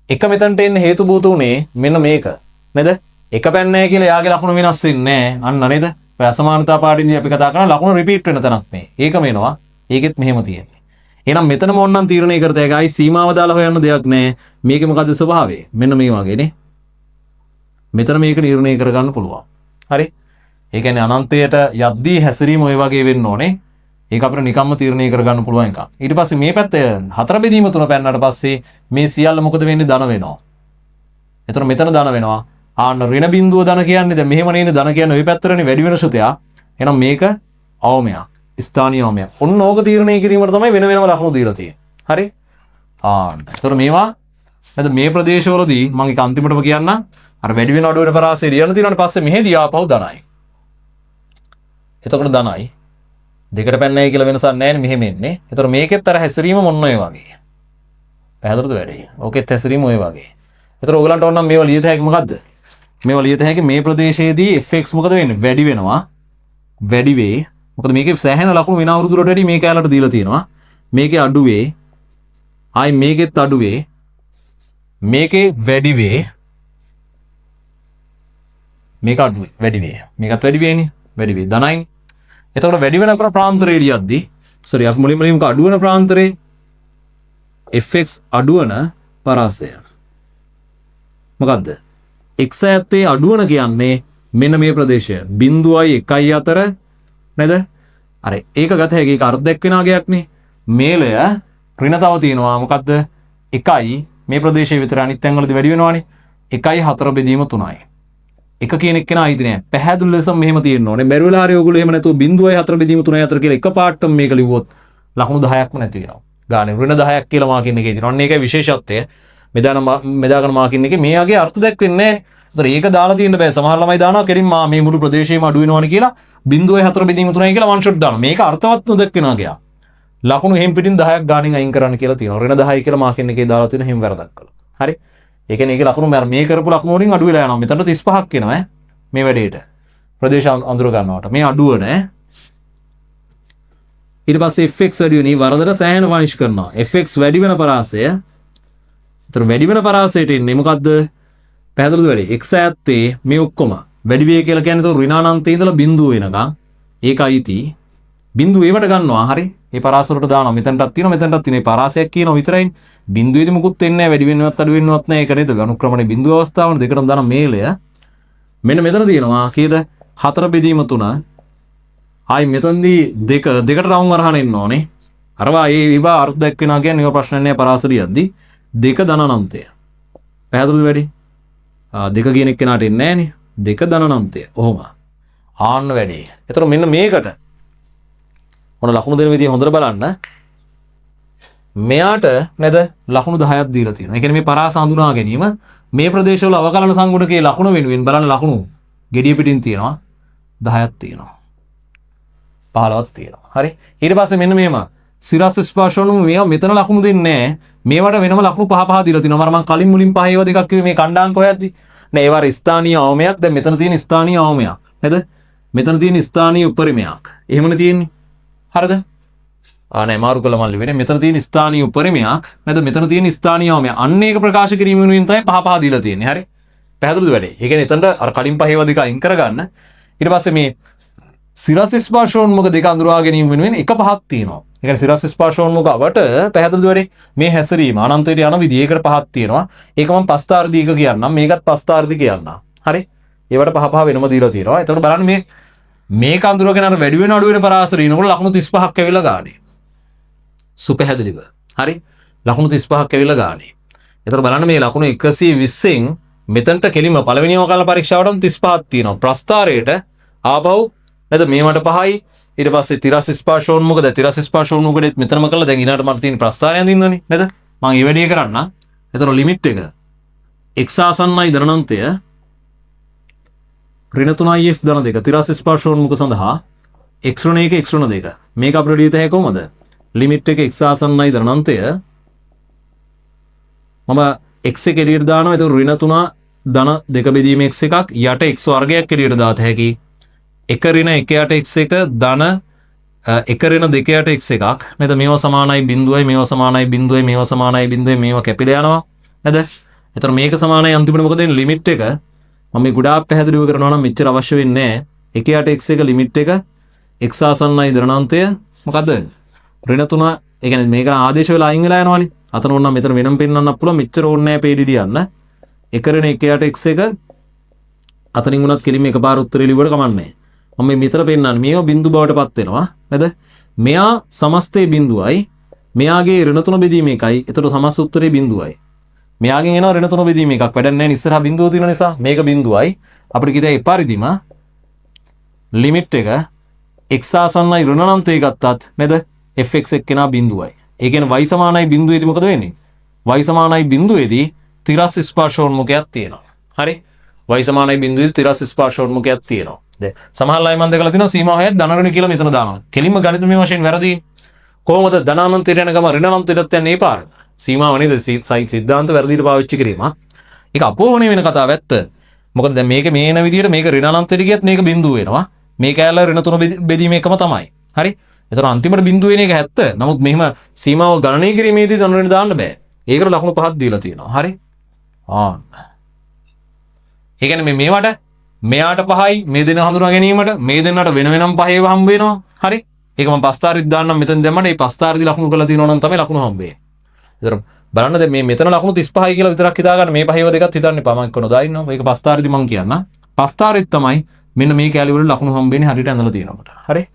එක මෙතනට එන්න හේතු බූත උනේ මෙන්න මේක. නේද? එක පැන්නේ කියලා එයාගේ ලකුණු වෙනස් වෙන්නේ නැහැ. අන්න නේද? ඔය අසමානතා පාඩියේදී අපි කතා කරන ලකුණු රිපීට් වෙන තැනක් මේ. ඒකම එනවා. ඒකෙත් මෙහෙම තියෙන්නේ. එහෙනම් මෙතන මොන්නම් තීරණය කරත හැකියි සීමාව දාලා හොයන්න දෙයක් නැහැ. මේකේ මොකද්ද ස්වභාවය? මෙන්න මේ වගේනේ. මෙතන මේක නිර්ණය කරගන්න පුළුවන්. හරි? ඒ කියන්නේ අනන්තයට යද්දී හැසිරීම ඔය වගේ වෙන්න ඕනේ. ඒක අපිට නිකම්ම තීරණය කරගන්න පුළුවන් එකක්. ඊට පස්සේ මේ පැත්තේ 4 බෙදීම 3 පෙන්නට පස්සේ මේ සියල්ල මොකද වෙන්නේ? ධන වෙනවා. එතන මෙතන ධන වෙනවා. ආන්න ඍණ බිඳුව ධන කියන්නේ දැන් මෙහෙම නෙන්නේ ධන කියන්නේ ওই පැත්තරනේ වැඩි වෙන සුතයක්. එහෙනම් මේක අවමයක්. ස්ථානීය අවමයක්. ඔන්න ඕක තීරණය කිරීමට තමයි වෙන වෙනම ලකුණු දීලා තියෙන්නේ. හරි? ආන්න. එතන මේවා නැද මේ ප්‍රදේශවලදී මම ඒක අන්තිමටම කියන්නම්. අර වැඩි වෙන අඩු වෙන පරාසය ලියන්න තියෙනාට පස්සේ මෙහෙදී ආපහු ධනයි. එතකොට ධනයි. දෙකට පැන්නයි කියලා වෙනසක් නැහැ නේ මෙහෙම එන්නේ. ඒතර මේකෙත් අර හැසිරීම මොන්න ඔය වගේ. පැහැදිලිද වැඩේ? ඕකෙත් හැසිරීම ඔය වගේ. ඒතර ඕගලන්ට ඕනම් මේවා ලියත හැකි මොකද්ද? මේවා ලියත හැකි මේ ප්‍රදේශයේදී fx මොකද වෙන්නේ? වැඩි වෙනවා. වැඩි වේ. මොකද මේකේ සෑහෙන ලකුණු වෙන අවුරුදු වලට වැඩි මේ කැලලට දීලා තියෙනවා. මේකේ අඩු වේ. ආයි මේකෙත් අඩු වේ. මේකේ වැඩි වේ. මේක අඩු වේ. වැඩි වේ. මේකත් වැඩි වේනේ. වැඩි වේ. ධනයිනේ. එතකොට වැඩි වෙන ප්‍රාන්තරේ ලියද්දී sorry අපි මුලින්ම අඩු වෙන ප්‍රාන්තරේ fx අඩු වෙන පරාසය මොකද්ද x ඇත්තේ අඩු වෙන කියන්නේ මෙන්න මේ ප්‍රදේශය 0.1 අතර නේද අර ඒක ගත හැකි ඒක අර්ධ එක් වෙන අගයක් නේ මේලය ඍණ තව තියෙනවා මොකද්ද 1යි මේ ප්‍රදේශයේ විතර අනිත් තැන් වලදී වැඩි වෙනවානේ 1.4 බෙදීම 3යි එක කෙනෙක් කෙනා අයිති නෑ පැහැදිලි ලෙස මෙහෙම තියෙන්න ඕනේ බැරි වෙලා හරි ඔයගොල්ලෝ එහෙම නැතුව 0.4 බෙදීම 3 අතර කියලා එකපාරටම මේක ලිව්වොත් ලකුණු 10ක්ම නැති වෙනවා ගානේ ඍණ 10ක් කියලා මාකින් එකේ තියෙනවා අන්න ඒකයි විශේෂත්වය මෙදාගෙන මාකින් එකේ මේගේ අර්ථ දැක්වෙන්නේ නෑනේ ඒතර ඒක දාලා තියෙන්න බෑ සමහර ළමයි දානවා කෙලින් මේ මුළු ප්‍රදේශයේම අඩු වෙනවනේ කියලා 0.4 බෙදීම 3යි කියලා වන් ෂොට් දානවා මේක අර්ථවත් නොදැක්වෙනවා ගියා ලකුණු එහෙම් පිටින් 10ක් ගානින් අයින් කරන්න කියලා තියෙනවා ඍණ 10යි කියලා මාකින් එකේ දාලා තියෙන හැම වැරදක් කළා හරි ඒ කියන්නේ ඒක ලකුණු මේ කරපු ලකුණු වලින් අඩු වෙලා යනවා. මෙතනට 35ක් එනවා ඈ. මේ වැඩේට. ප්‍රදේශ අඳුර ගන්නවට. මේ අඩුව නෑ. ඊට පස්සේ fx වැඩි වෙන වරදට සෑහෙන වනිෂ් කරනවා. fx වැඩි වෙන පරාසය. ඒතර වැඩි වෙන පරාසයට ඉන්නේ මොකද්ද? පැහැදිලිද වැඩි? x ඇත්තේ මේ ඔක්කොම වැඩි වේ කියලා කියන්නේ ඒතර ඍණානන්තයේ ඉඳලා බිඳුව වෙනකම් ඒකයි ති බිඳුව ඒවට ගන්නවා. හරි. මේ පරාස වලට දානවා. මෙතනටත් තියෙනවා මෙතනටත් තියෙනවා. මේ පරාසයක් කියනවා විතරයිනේ. බිඳුවේදී මුකුත් වෙන්නේ නැහැ. වැඩි වෙන්නවත් අඩු වෙන්නවත් නැහැ. ඒක නේද? අනුක්‍රමණයේ බිඳුව අවස්ථාවන දෙකටම දාන මේලය. මෙන්න මෙතන තියෙනවා කීයද? 4 බෙදීම 3. ආයි මෙතනදී දෙකට රවුම් අරහන එන්න ඕනේ. අරවා ඒ විභා අර්ථ දක්වනවා කියන්නේ ඒක ප්‍රශ්න නෑ පරාසරියද්දි. 2 ධනානන්තය. පැහැදිලිද වැඩි? දෙක කියන එක කෙනාට එන්නේ නෑනේ. 2 ධනානන්තය. ඔහොම. ආන්න වැඩි. ඒතර මෙන්න මේකට මොන ලකුණු දෙන විදිය හොඳට බලන්න. මෙයාට නේද ලකුණු 10ක් දීලා තියෙනවා. ඒ කියන්නේ මේ පරාස හඳුනා ගැනීම මේ ප්‍රදේශවල අවකලන සංගුණකයේ ලකුණු වෙනුවෙන් බලන්න ලකුණු gediya පිටින් තියෙනවා 10ක් තියෙනවා. 15ක් තියෙනවා. හරි. ඊට පස්සේ මෙන්න මේම සිරස් ස්පර්ශවලම මේවා මෙතන ලකුණු දෙන්නේ නැහැ. මේවට වෙනම ලකුණු 5 දීලා තිනවා. මම කලින් මුලින් 5 ඒවා දෙකක් කිව්වේ මේ කණ්ඩාංක හොයද්දි. නෑ ඒවා ස්ථානීය අවමයක්. දැන් මෙතන තියෙන ස්ථානීය අවමයක්. නේද? මෙතන තියෙන ස්ථානීය උපරිමයක්. එහෙමනේ තියෙන්නේ. හරිද? නෑ මාරු කළා මල්ලි වෙන්නේ. මෙතන තියෙන ස්ථානීය උපරිමයක්. නේද? මෙතන තියෙන ස්ථානීය අවමයක්. අන්න ඒක ප්‍රකාශ කිරීම වෙනුවෙන් තමයි 5 දීලා තියෙන්නේ. හරි? පැහැදිලිද වැඩේ? ඒ කියන්නේ එතනට අර කලින් 5 ඒවා දෙක අයින් කරගන්න. ඊට පස්සේ මේ සිරස් ස්පර්ශෝන්මුඛ දෙක අඳුරා ගැනීම වෙනුවෙන් එක 5ක් තියෙනවා. ඒ කියන්නේ සිරස් ස්පර්ශෝන්මුඛවට පැහැදිලිද වැඩි මේ හැසිරීම අනන්තයට යන විදිහ ඒකට 5ක් තියෙනවා. ඒක මම පස්තාර්ධික කියන්නම්. මේකත් පස්තාර්ධික කියන්නම්. හරි? ඒවට 5 වෙනම දීලා තියෙනවා. එතකොට බලන්න මේක අඳුරගෙන අර වැඩි වෙන අඩු වෙන පරාසරිනකොට ලකුණු 35ක් ඇවිල්ලා ගානේ. සුපැහැදිලිව. හරි? ලකුණු 35ක් ඇවිල්ලා ගානේ. එතකොට බලන්න මේ ලකුණු 120න් මෙතනට කෙලිම පළවෙනි අවකලන පරීක්ෂාවටම 35ක් තියෙනවා. ප්‍රස්ථාරයට ආපහු නේද මේවට 5යි ඊට පස්සේ තිරස් ස්පර්ශෝන්මුඛ දැන් තිරස් ස්පර්ශෝන්මුඛෙත් මෙතනම කළා දැන් ඊළඟට මට තියෙන ප්‍රස්ථාරය අඳින්නනේ නේද මම මේ වැඩේ කරන්න එතන ලිමිට් එක x ආසන්නයි ධනානන්තය ඍණ 3යි x ධන 2 තිරස් ස්පර්ශෝන්මුඛ සඳහා x ඍණ 1 x ඍණ 2 මේක අපිට ලියත හැකි කොහමද ලිමිට් එක x ආසන්නයි ධනානන්තය මම x එක එළියට දානවා ඒක ඍණ 3 ධන 2 බෙදීම x එකක් යට x වර්ගයක් එළියට දාත හැකි එක ඍණ 1 යට x එක ධන එක ඍණ 2 යට x එකක් නේද මේවා සමානයි බිඳුවයි මේවා සමානයි බිඳුවයි මේවා සමානයි බිඳුවයි මේවා කැපිලා යනවා නේද එතකොට මේක සමානයි අන්තිමට මොකද වෙන්නේ ලිමිට් එක මම මේ ගොඩාක් පැහැදිලිව කරනවා නම් මෙච්චර අවශ්‍ය වෙන්නේ නැහැ 1 යට x එක ලිමිට් එක x ආසන්නයි ධනානන්තය මොකද්ද ඍණ 3 ඒ කියන්නේ මේක ආදේශ වෙලා අයින් වෙලා යනවනේ අතන ඕන නම් මෙතන වෙනම පෙන්නන්නත් පුළුවන් මෙච්චර ඕනේ නැහැ PDD යන්න එක ඍණ 1 යට x එක අතනින් උනත් කෙලින්ම එකපාර උත්තරේ ලිව්වට කමන්නේ මම මෙතන පෙන්නන්නේ මේවා බිඳු බවට පත් වෙනවා නේද මෙයා සමස්තයේ බිඳුවයි මෙයාගේ ඍණ 3 බෙදීම එකයි එතකොට සමස්ත උත්තරේ බිඳුවයි මෙයාගෙන් එනවා ඍණ 3 බෙදීම එකක් වැඩක් නැහැ ඉස්සරහා බිඳුව තියෙන නිසා මේක බිඳුවයි අපිට කිව්වා ඒ පරිදිම ලිමිට් එක x ආසන්නයි ඍණ අනන්තය ගත්තත් නේද fx එක්කෙනා බිඳුවයි ඒ කියන්නේ y සමානයි බිඳුවේදී මොකද වෙන්නේ y සමානයි බිඳුවේදී තිරස් ස්පර්ශෝන්මුඛයක් තියෙනවා හරි y සමානයි බිඳුවේදී තිරස් ස්පර්ශෝන්මුඛයක් තියෙනවා සමහර ළයි මම දැකලා තිනවා සීමාව හැද ධනරණ කියලා මෙතන දානවා. කෙලින්ම ගණිතමය වශයෙන් වැරදි. කොහොමද ධනානන්තයට යන ගම ඍණානන්තයටත් යන්නේ මේ පාර. සීමාව නේද සිද්ධාන්ත වැරදිට පාවිච්චි කිරීම. ඒක අපෝහණය වෙන කතාව ඇත්ත. මොකද දැන් මේක මේ එන විදිහට මේක ඍණානන්තයට ගියත් මේක බිඳුව වෙනවා. මේක ඇල්ල ඍණ 3 බෙදීම එකම තමයි. හරි? ඒතර අන්තිමට බිඳුව වෙන එක ඇත්ත. නමුත් මෙහෙම සීමාව ගණනය කිරීමේදී ධනරණ දාන්න බෑ. ඒකට ලකුණු 5ක් දීලා තියෙනවා. හරි? ආන්න. ඒ කියන්නේ මේවට මෙයාට 5යි මේ දෙන හඳුනා ගැනීමට මේ දෙන්නට වෙන වෙනම 5 ඒවා හම්බ වෙනවා හරි ඒක මම පස්තාරිත් දාන්නම් මෙතෙන් දැම්මම මේ පස්තාරිදි ලකුණු කරලා තියෙනවා නම් තමයි ලකුණු හම්බ වෙන්නේ. ඒතර බලන්න දැන් මේ මෙතන ලකුණු 35යි කියලා විතරක් හිතා ගන්න මේ 5 ඒවා දෙකත් හිතන්න එපා මම කොනදා ඉන්නවා මේක පස්තාරිදි මම කියන්න පස්තාරිත් තමයි මෙන්න මේ කැලි වල ලකුණු හම්බ වෙන්නේ හරියට ඇඳලා තියෙනකොට හරි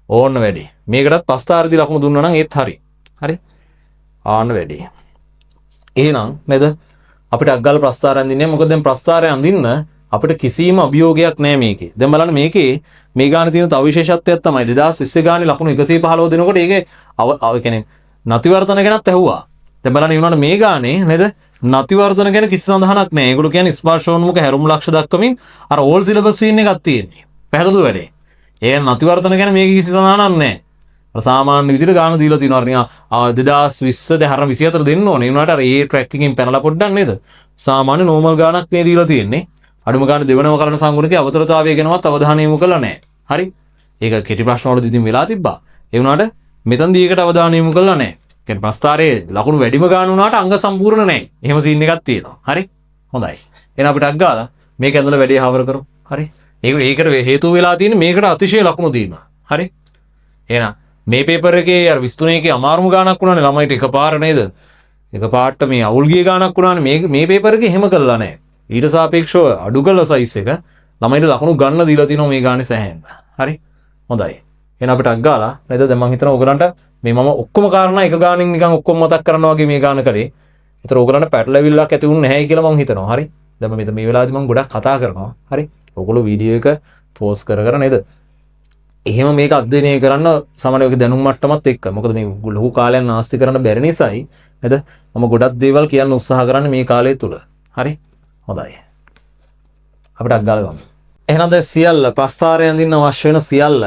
ඕන්න වැඩි මේකටත් පස්තාරිදි ලකුණු දුන්නා නම් ඒත් හරි හරි ආන්න වැඩි එහෙනම් නේද අපිට අග්ගල් ප්‍රස්තාරය අඳින්නේ මොකද දැන් ප්‍රස්තාරය අඳින්න අපිට කිසිම අභියෝගයක් නැහැ මේකේ. දැන් බලන්න මේකේ මේ ගානේ තියෙන තව විශේෂත්වයක් තමයි 2020 ගානේ ලකුණු 115 දෙනකොට ඒකේ ඒ කියන්නේ නතිවර්තන ගැනත් ඇහුවා. දැන් බලන්න ඊුණාට මේ ගානේ නේද නතිවර්තන ගැන කිසි සඳහනක් නැහැ. ඒගොල්ලෝ කියන්නේ ස්පර්ශෝන්මුඛ හැරුම් ලක්ෂ දක්වමින් අර ඕල් සිලබස් සීන් එකක් තියෙන්නේ. පැහැදිලිද වැඩේ? ඒ නතිවර්තන ගැන මේකේ කිසි සඳහනක් නැහැ. අර සාමාන්‍ය විදිහට ගාන දීලා තියෙනවා නිකන් 2020 දැන් 24 දෙන්න ඕනේ. ඒ වුණාට අර ඒ ට්‍රැක් එකකින් පැනලා පොඩ්ඩක් නේද? සාමාන්‍ය නෝමල් ගානක් මේ දීලා තියෙන්නේ. අඩුම ගාන දෙවනම කරන සංගුණකේ අවතරතාවය ගැනවත් අවධානය යොමු කළා නැහැ. හරි? ඒක කෙටි ප්‍රශ්න වලදී ඉතින් වෙලා තිබ්බා. ඒ වුණාට මෙතන දීකට අවධානය යොමු කළා නැහැ. කියන්නේ ප්‍රස්ථාරයේ ලකුණු වැඩිම ගන්න උනාට අංග සම්පූර්ණ නැහැ. එහෙම සීන් එකක් තියෙනවා. හරි? හොඳයි. එහෙනම් අපිට අක් ගාලා මේක ඇඳලා වැඩි හවර කරමු. හරි? ඒකට හේතු වෙලා තියෙන්නේ මේකට අතිශය ලකුණු දීම. හරි? එහෙනම් මේ පේපර් එකේ අර 23 එකේ අමාරුම ගාණක් වුණානේ ළමයිට එකපාර නේද? එකපාරට මේ අවුල් ගිය ගාණක් වුණානේ මේ පේපර් එකේ එහෙම කළා නැහැ. ඊට සාපේක්ෂව අඩු කළ සයිස් එක ළමයිට ලකුණු ගන්න දීලා තිනවා මේ ගානේ සෑහෙන්න. හරි? හොඳයි. එහෙනම් අපිට අක් ගාලා නේද? දැන් මම හිතනවා ඔයගලන්ට මේ මම ඔක්කොම කාරණා එක ගානින් නිකන් ඔක්කොම මතක් කරනවා වගේ මේ ගාන කරේ. ඒතර ඔයගලන්ට පැටලවිල්ලක් ඇති වුන්නේ නැහැයි කියලා මම හිතනවා. හරි? දැන් මම මේ වෙලාවේදී මම ගොඩක් කතා කරනවා. හරි? ඔයගොල්ලෝ වීඩියෝ එක පෝස් කර නේද? එහෙම මේක අධ්‍යයනය කරන්න සාමාන්‍ය ඔයගේ දැනුම් මට්ටමත් එක්ක. මොකද මේ ලොකු කාලයක් නාස්ති කරන්න බැරි නිසායි නේද? මම ගොඩක් දේවල් කියන්න උත්සාහ කරන්නේ මේ කාලය තුල. හරි? හොඳයි. අපිට අක් ගාලා ගමු. එහෙනම් දැන් සියල්ල ප්‍රස්ථාරය අඳින්න අවශ්‍ය වෙන සියල්ල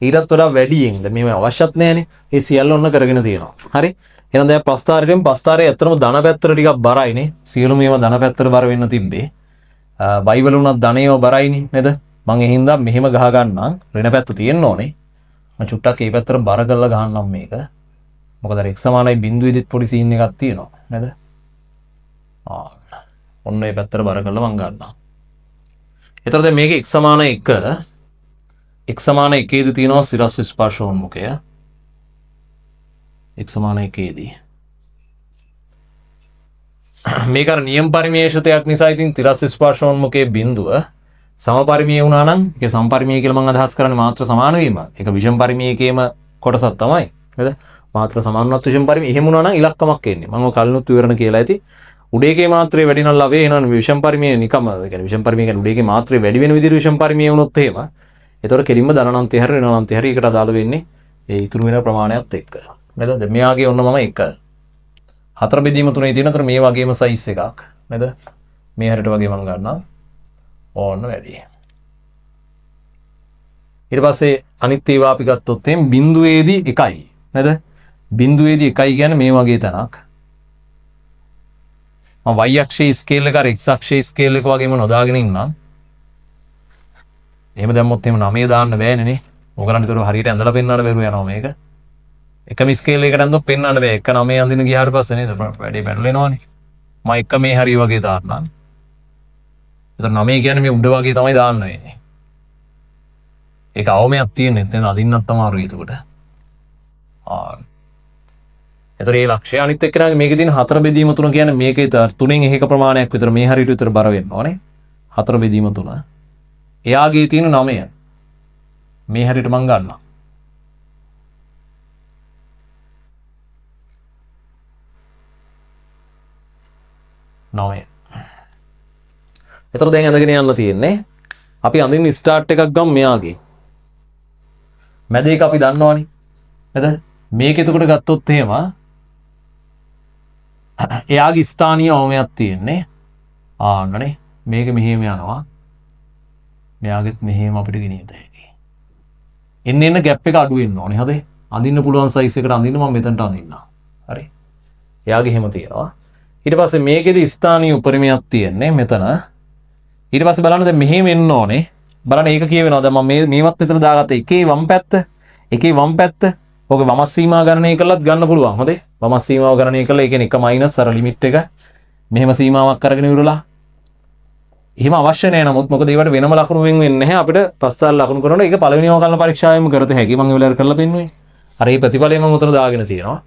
ඊටත් වඩා වැඩියෙන් දැන් මේ අවශ්‍යත් නැහැනේ. ඒ සියල්ල ඔන්න කරගෙන තියෙනවා. හරි? එහෙනම් දැන් ප්‍රස්ථාරයේ ඇත්තටම ධන පැත්තට ටිකක් බරයිනේ. සියලුම ඒවා ධන පැත්තට බර වෙන්න තිබ්බේ. බයිබල් උනත් ධනේව බරයිනේ නේද? මම ඒ හින්දා මෙහෙම ගහ ගන්නම්. ඍණ පැත්ත තියෙන්න ඕනේ. මම චුට්ටක් ඒ පැත්තට බර කරලා ගහන්නම් මේක. මොකද අර x සමානයි බිඳුවේදිත් පොඩි සීන් එකක් තියෙනවා නේද? ඔන්න ඒ පැත්තට බර කරලා මම ගන්නවා. එතකොට දැන් මේක x සමාන 1 x සමාන 1 දී තියෙනවා සිරස් ස්පර්ශෝන්මුඛය. x සමාන 1 දී මේක අර නියම පරිමේෂිතයක් නිසා ඉතින් තිරස් ස්පර්ශෝන්මුඛයේ බිඳුව සමපරිමේය වුණා නම් ඒක සම්පරිමේය කියලා මම අදහස් කරන්නේ මාත්‍ර සමාන වීම. ඒක විෂම පරිමේයකේම කොටසක් තමයි. නේද? මාත්‍ර සමානවත් විෂම පරිමේය එහෙම වුණා නම් ඉලක්කමක් එන්නේ. මම කලිනුත් විවරණ කියලා ඇති. උඩේකේ මාත්‍රේ වැඩි නම් ලවේ එනවා විෂම පරිමේය නිකම. ඒ කියන්නේ විෂම පරිමේය කියන්නේ උඩේකේ මාත්‍රේ වැඩි වෙන විදිහට විෂම පරිමේය වුණොත් එහෙම. ඒතකොට කෙලින්ම ධනාන්තය හැර ඍණාන්තය හැර ඒකට අදාළ වෙන්නේ ඒ ඉතුරු වෙන ප්‍රමාණයත් එක්ක. නේද? දැන් මෙයාගේ ඔන්න මම 1 4 බෙදීම 3 තියෙන අතර මේ වගේම සයිස් එකක්. නේද? මේ හැරට වගේ මම ගන්නවා. ඕන්න වැඩි. ඊට පස්සේ අනිත් ඒවා අපි ගත්තොත් එම් බිඳුවේදී 1යි නේද? බිඳුවේදී 1යි කියන්නේ මේ වගේ තැනක්. මම y අක්ෂයේ ස්කේල් එක අර x අක්ෂයේ ස්කේල් එක වගේම නොදාගෙන ඉන්නම්. එහෙම දැම්මොත් එහෙම 9 දාන්න බෑනේ නේ. ඕගලන්ට ඒතර හරියට ඇඳලා පෙන්නන්න බැරුව යනවා මේක. එකම ස්කේල් එකකට ඇඳොත් පෙන්නන්න බෑ. 1 9 අඳින ගියාට පස්සේ නේද? වැඩේ පැටලෙනවනේ. මම 1 මේ හරිය වගේ දාන්නම්. ඒතර 9 කියන්නේ මේ උඩ වගේ තමයි දාන්න වෙන්නේ. ඒක අවමයක් තියෙන්නේ නැත්නම් අදින්නත් අමාරුයි ඒකට. ඒතර මේ ලක්ෂය අනිත් එක්කනගේ මේකේ තියෙන 4 බෙදීම 3 කියන්නේ මේකේ 3න් එකක ප්‍රමාණයක් විතර මේ හරියට විතර බර වෙන්න ඕනේ. 4 බෙදීම 3. එයාගේ තියෙන 9. මේ හරියට මම ගන්නවා. නවය. එතකොට දැන් ඇඳගෙන යන්න තියෙන්නේ. අපි අඳින්න ස්ටාර්ට් එකක් ගමු මෙයාගේ. මැද එක අපි දන්නවනේ. නේද? මේක එතකොට ගත්තොත් එහෙම එයාගේ ස්ථානීය අවමයක් තියෙන්නේ. ආන්නනේ. මේක මෙහෙම යනවා. මෙයාගෙත් මෙහෙම අපිට ගෙනියත හැකියි. එන්න ગેප් එක අඩු වෙන්න ඕනේ. හරි? අඳින්න පුළුවන් සයිස් එකට අඳින්න මම මෙතනට අඳින්නම්. හරි? එයාගේ එහෙම තියෙනවා. ඊට පස්සේ මේකෙදි ස්ථානීය උපරිමයක් තියෙන්නේ මෙතන. ඊට පස්සේ බලන්න දැන් මෙහෙම එන්න ඕනේ. බලන්න ඒක කියවෙනවා. දැන් මම මේවත් මෙතන දාගත්තා. එකේ වම් පැත්ත. එකේ වම් පැත්ත. ඔක වමස් සීමා ගණනය කළත් ගන්න පුළුවන්. හොඳේ. වමස් සීමාව ගණනය කළා. ඒ කියන්නේ එක මයිනස් අර ලිමිට් එක මෙහෙම සීමාවක් අරගෙන ඉවරලා. එහෙම අවශ්‍ය නැහැ. නමුත් මොකද ඒවට වෙනම ලකුණු වෙන්නේ නැහැ. අපිට ප්‍රස්තාර ලකුණු කරනකොට ඒක පළවෙනිම කලන පරීක්ෂාවෙම කරත හැකි. මම ඒ වෙලාවට කරලා පෙන්නුවේ. අර මේ ප්‍රතිඵලය මම උතන දාගෙන තියෙනවා.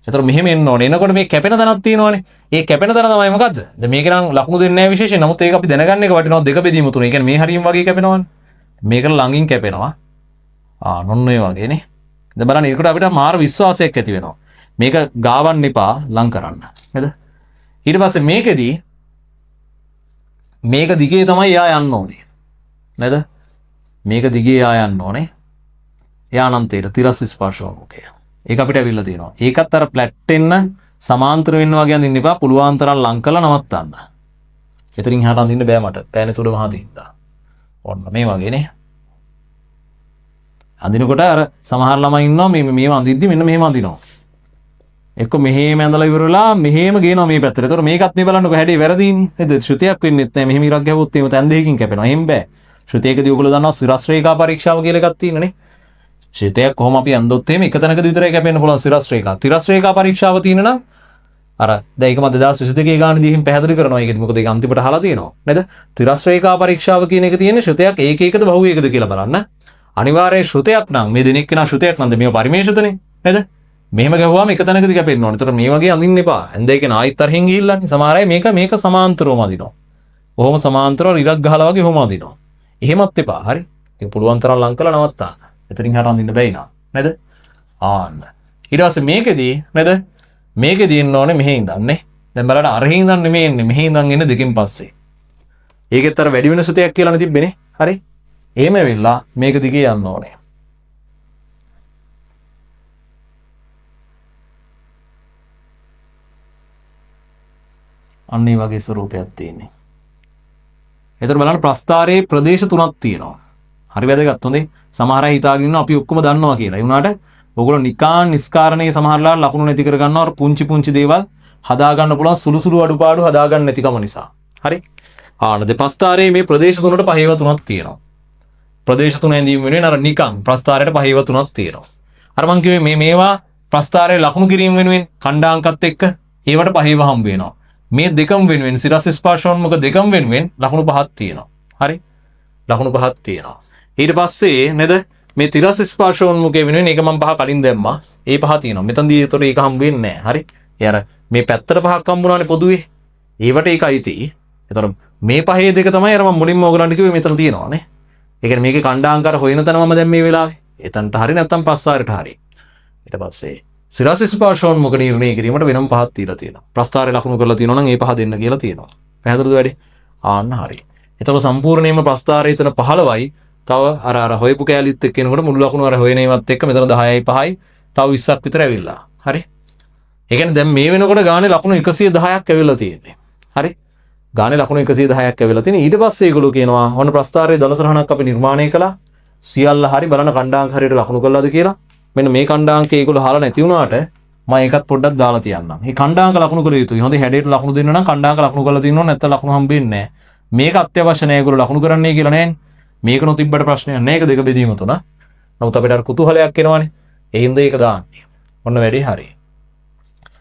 ඒතර මෙහෙම එන්න ඕනේ. එනකොට මේ කැපෙන තැනක් තියෙනවානේ. ඒ කැපෙන තැන තමයි මොකද්ද? දැන් මේක නම් ලකුණු දෙන්නේ නැහැ විශේෂයෙන්. නමුත් ඒක අපි දැනගන්න එක වටිනවා. 2 බෙදීම 3. ඒ කියන්නේ මේ හරියම වගේ කැපෙනවනේ. මේකට ළඟින් කැපෙනවා. නොන්න ඒ වගේනේ. දැන් බලන්න ඒකට අපිට මාර විශ්වාසයක් ඇති වෙනවා. මේක ගාවන්න එපා ලං කරන්න. නේද? ඊට පස්සේ මේකෙදී මේක දිගේ තමයි යා යන්න ඕනේ. නේද? මේක දිගේ යා යන්න ඕනේ. යානන්තේට තිරස් ස්පර්ශෝන්මුඛය. ඒක අපිට ඇවිල්ලා තියෙනවා. ඒකත් අර ෆ්ලැට් එන්න සමාන්තර වෙන්න වගේ අඳින්න එපා. පුළුවන් තරම් ලං කරලා නවත්තන්න. එතනින් එහාට අඳින්න බෑ මට. පෑනේ තුඩ මහා තින්දා. ඔන්න මේ වගේනේ. අඳිනකොට අර සමහර ළමයි ඉන්නවා මේ අඳිද්දි මෙන්න මෙහෙම අඳිනවා. එක්ක මෙහෙම ඇඳලා ඉවරලා මෙහෙම ගේනවා මේ පැත්තට. ඒතකොට මේකත් මේ බලන්නකො හැඩේ වැරදීනේ. නේද? ශ්‍රුතියක් වෙන්නෙත් නැහැ. මෙහෙම ඉරක් ගැහුවොත් එහෙම තැන් දෙකකින් කැපෙනවා. එහෙම බෑ. ශ්‍රුතියකදී ඔයගොල්ලෝ දන්නවා සිරස් රේඛා පරීක්ෂාව කියලා එකක් තියෙනනේ. ශීතයක් කොහොම අපි ඇඳොත් එහෙම එක තැනක විතරයි කැපෙන්න පුළුවන් සිරස් රේඛා. තිරස් රේඛා පරීක්ෂාව තියෙන නම් අර දැන් ඒක මම 2022 ගානදී එහෙම පැහැදිලි කරනවා. ඒකෙදි මොකද ඒක අන්තිමට අහලා තියෙනවා. නේද? තිරස් රේඛා පරීක්ෂාව කියන එක තියෙන්නේ ශ්‍රුතයක් ඒකේකද බහුවේකද කියලා බලන්න. අනිවාර්යයෙන් ශ්‍රුතයක් නම් මේ දෙනෙක් කෙනා ශ්‍රුතයක් නම් මේව පරිමේෂතනේ. නේද? මෙහෙම ගහුවාම එක තැනකදී කැපෙන්න ඕනේ. ඒතර මේ වගේ අඳින්න එපා. ඇඳේ කෙනා ආයිත් තරහින් ගිහිල්ලානේ. සමහර අය මේක සමාන්තරවම අඳිනවා. ඔහොම සමාන්තරව ඉරක් ගහලා වගේ ඔහොම අඳිනවා. එහෙමත් එපා. හරි. ඉතින් පුළුවන් තරම් ලං කරලා නවත්තන්න. එතනින් හට අඳින්න බැයි නා. නේද? ආන්න. ඊට පස්සේ මේකෙදී නේද? මේකෙදී ඉන්න ඕනේ මෙහෙ ඉඳන්නේ. දැන් බලන්න අරහේ ඉඳන් නෙමෙයි එන්නේ. මෙහෙ ඉඳන් එන්නේ දෙකෙන් පස්සේ. ඒකෙත් අර වැඩි වෙන සුතයක් කියලානේ තිබ්බේනේ. හරි. එහෙම වෙලා මේක දිගේ යන්න ඕනේ. අන්න ඒ වගේ ස්වරූපයක් තියෙන්නේ. එතකොට බලන්න ප්‍රස්ථාරයේ ප්‍රදේශ තුනක් තියෙනවා. හරි වැදගත් හොඳේ. සමහර අය හිතාගෙන ඉන්නවා අපි ඔක්කොම දන්නවා කියලා. ඒ වුණාට ඔයගොල්ලෝ නිකාන් නිස්කාරණයේ සමහරලා ලකුණු නැති කර ගන්නවා. අර පුංචි දේවල් හදා ගන්න පුළුවන් සුළු අඩුපාඩු හදා ගන්න නැතිකම නිසා. හරි. ආන ප්‍රස්ථාරයේ මේ ප්‍රදේශ තුනට පහේව තුනක් තියෙනවා. ප්‍රදේශ තුන ඇඳීම වෙනුවෙන් අර නිකන් ප්‍රස්ථාරයට පහේව තුනක් තියෙනවා. අර මං කිව්වේ මේවා ප්‍රස්ථාරයේ ලකුණු කිරීම වෙනුවෙන් ඛණ්ඩාංකත් එක්ක ඒවට පහේව හම්බ වෙනවා. මේ දෙකම වෙනුවෙන් සිරස් ස්පර්ශෝන්මුඛ දෙකම වෙනුවෙන් ලකුණු පහක් තියෙනවා. හරි. ලකුණු පහක් තියෙනවා. ඊට පස්සේ නේද මේ තිරස් ස්පර්ශෝන්මුඛය වෙනුවෙන් ඒක මම පහ කලින් දැම්මා. ඒ පහ තියෙනවා. මෙතනදී ඒතකොට ඒක හම්බ වෙන්නේ නැහැ. හරි. ඒ අර මේ පැත්තට පහක් හම්බුනානේ පොදුවේ. ඒවට ඒකයි තියෙන්නේ. ඒතකොට මේ පහේ දෙක තමයි අර මම මුලින්ම ඕගලන්ට කිව්වේ මෙතන තියෙනවා නේ. ඒ කියන්නේ මේකේ ඛණ්ඩාංකාර හොයන තැන මම දැන් මේ වෙලාවේ. එතනට හරි නැත්නම් ප්‍රස්ථාරයට හරි. ඊට පස්සේ සිරස් ස්පර්ශෝන්මුඛ නිර්ණය කිරීමට වෙනම පහක් තියලා තියෙනවා. ප්‍රස්ථාරය ලකුණු කරලා තියෙනවා නම් ඒ පහ දෙන්න කියලා තියෙනවා. පැහැදිලිද වැඩි? ආන්න හරි. එතකොට සම්පූර්ණයෙන්ම ප්‍රස්ථාරය එතන 15යි. තව අර හොයපු කැලිත් එක්ක එනකොට මුළු ලකුණු අර හොයන ඒවත් එක්ක මෙතන 10යි 5යි තව 20ක් විතර ඇවිල්ලා. හරි. ඒ කියන්නේ දැන් මේ වෙනකොට ගානේ ලකුණු 110ක් ඇවිල්ලා තියෙන්නේ. හරි. ගානේ ලකුණු 110ක් ඇවිල්ලා තියෙන. ඊට පස්සේ ඒගොල්ලෝ කියනවා ඔන්න ප්‍රස්ථාරයේ දලසරහණක් අපි නිර්මාණය කළා. සියල්ල හරි බලන ඛණ්ඩාංක හරියට ලකුණු කළාද කියලා. මෙන්න මේ ඛණ්ඩාංකය ඒගොල්ලෝ අහලා නැති වුණාට මම ඒකත් පොඩ්ඩක් දාලා තියන්නම්. මේ ඛණ්ඩාංක ලකුණු කළ යුතුයි. හොඳ හැඩයට ලකුණු දෙන්න නම් ඛණ්ඩාංක ලකුණු කරලා තියෙනවා නැත්නම් ලකුණු හම්බෙන්නේ නැහැ. මේක අත්‍යවශ්‍ය නැහැ ඒගොල්ලෝ ලකුණු කරන්නේ කියලා නෑනේ. මේක නොතිබ්බට ප්‍රශ්නයක් නෑ. ඒක දෙක බෙදීම තුන. නමුත් අපිට අර කුතුහලයක් එනවනේ. ඒ හින්දා ඒක දාන්නේ. ඔන්න වැඩේ හරි.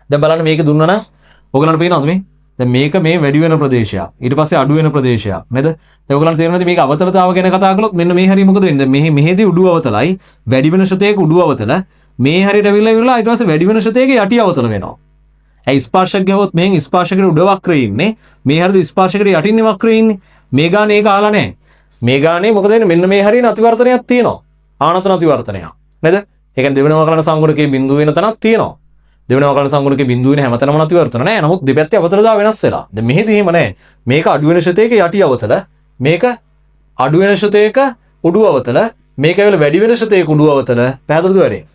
දැන් බලන්න මේක දුන්නා නම් ඔයගලන්ට පේනවද මේ? දැන් මේක මේ වැඩි වෙන ප්‍රදේශයක්. ඊට පස්සේ අඩු වෙන ප්‍රදේශයක්. නේද? දැන් ඔයගලන්ට තේරෙනවද මේක අවතලතාව ගැන කතා කළොත් මෙන්න මේ හරිය මොකද වෙන්නේ? දැන් මෙහෙදී උඩු අවතලයි වැඩි වෙන ශතයක උඩු අවතල මේ හරියට ඇවිල්ලා ඊට පස්සේ වැඩි වෙන ශතයක යටි අවතල වෙනවා. ඇයි ස්පර්ශක ගහුවොත් මෙහෙන් ස්පර්ශකයට උඩ වක්‍රයේ ඉන්නේ. මේ හරියද ස්පර්ශකයට යටින්නේ වක්‍රයේ ඉන්නේ. මේ ගානේ ඒක ආලා නැහැ. මේ ගානේ මොකද වෙන්නේ? මෙන්න මේ හරියන අතිවර්තනයක් තියෙනවා. ආනතන අතිවර්තනයක්. නේද? ඒ කියන්නේ දෙවෙනි වකරණ සංගුණකයේ බිඳුව වෙන තැනක් තියෙනවා. දෙවෙනි වකරණ සංගුණකයේ බිඳුව වෙන හැමතැනම අතිවර්තන නැහැ. නමුත් දෙපැත්තේ අවතලතාව වෙනස් වෙලා. දැන් මෙහෙදී එහෙම නැහැ. මේක අඩු වෙන ශතයක යටි අවතල. මේක අඩු වෙන ශතයක උඩු අවතල. මේක ඇවිල්ලා වැඩි වෙන ශතයක උඩු අවතල. පැහැදිලිද වැඩේ?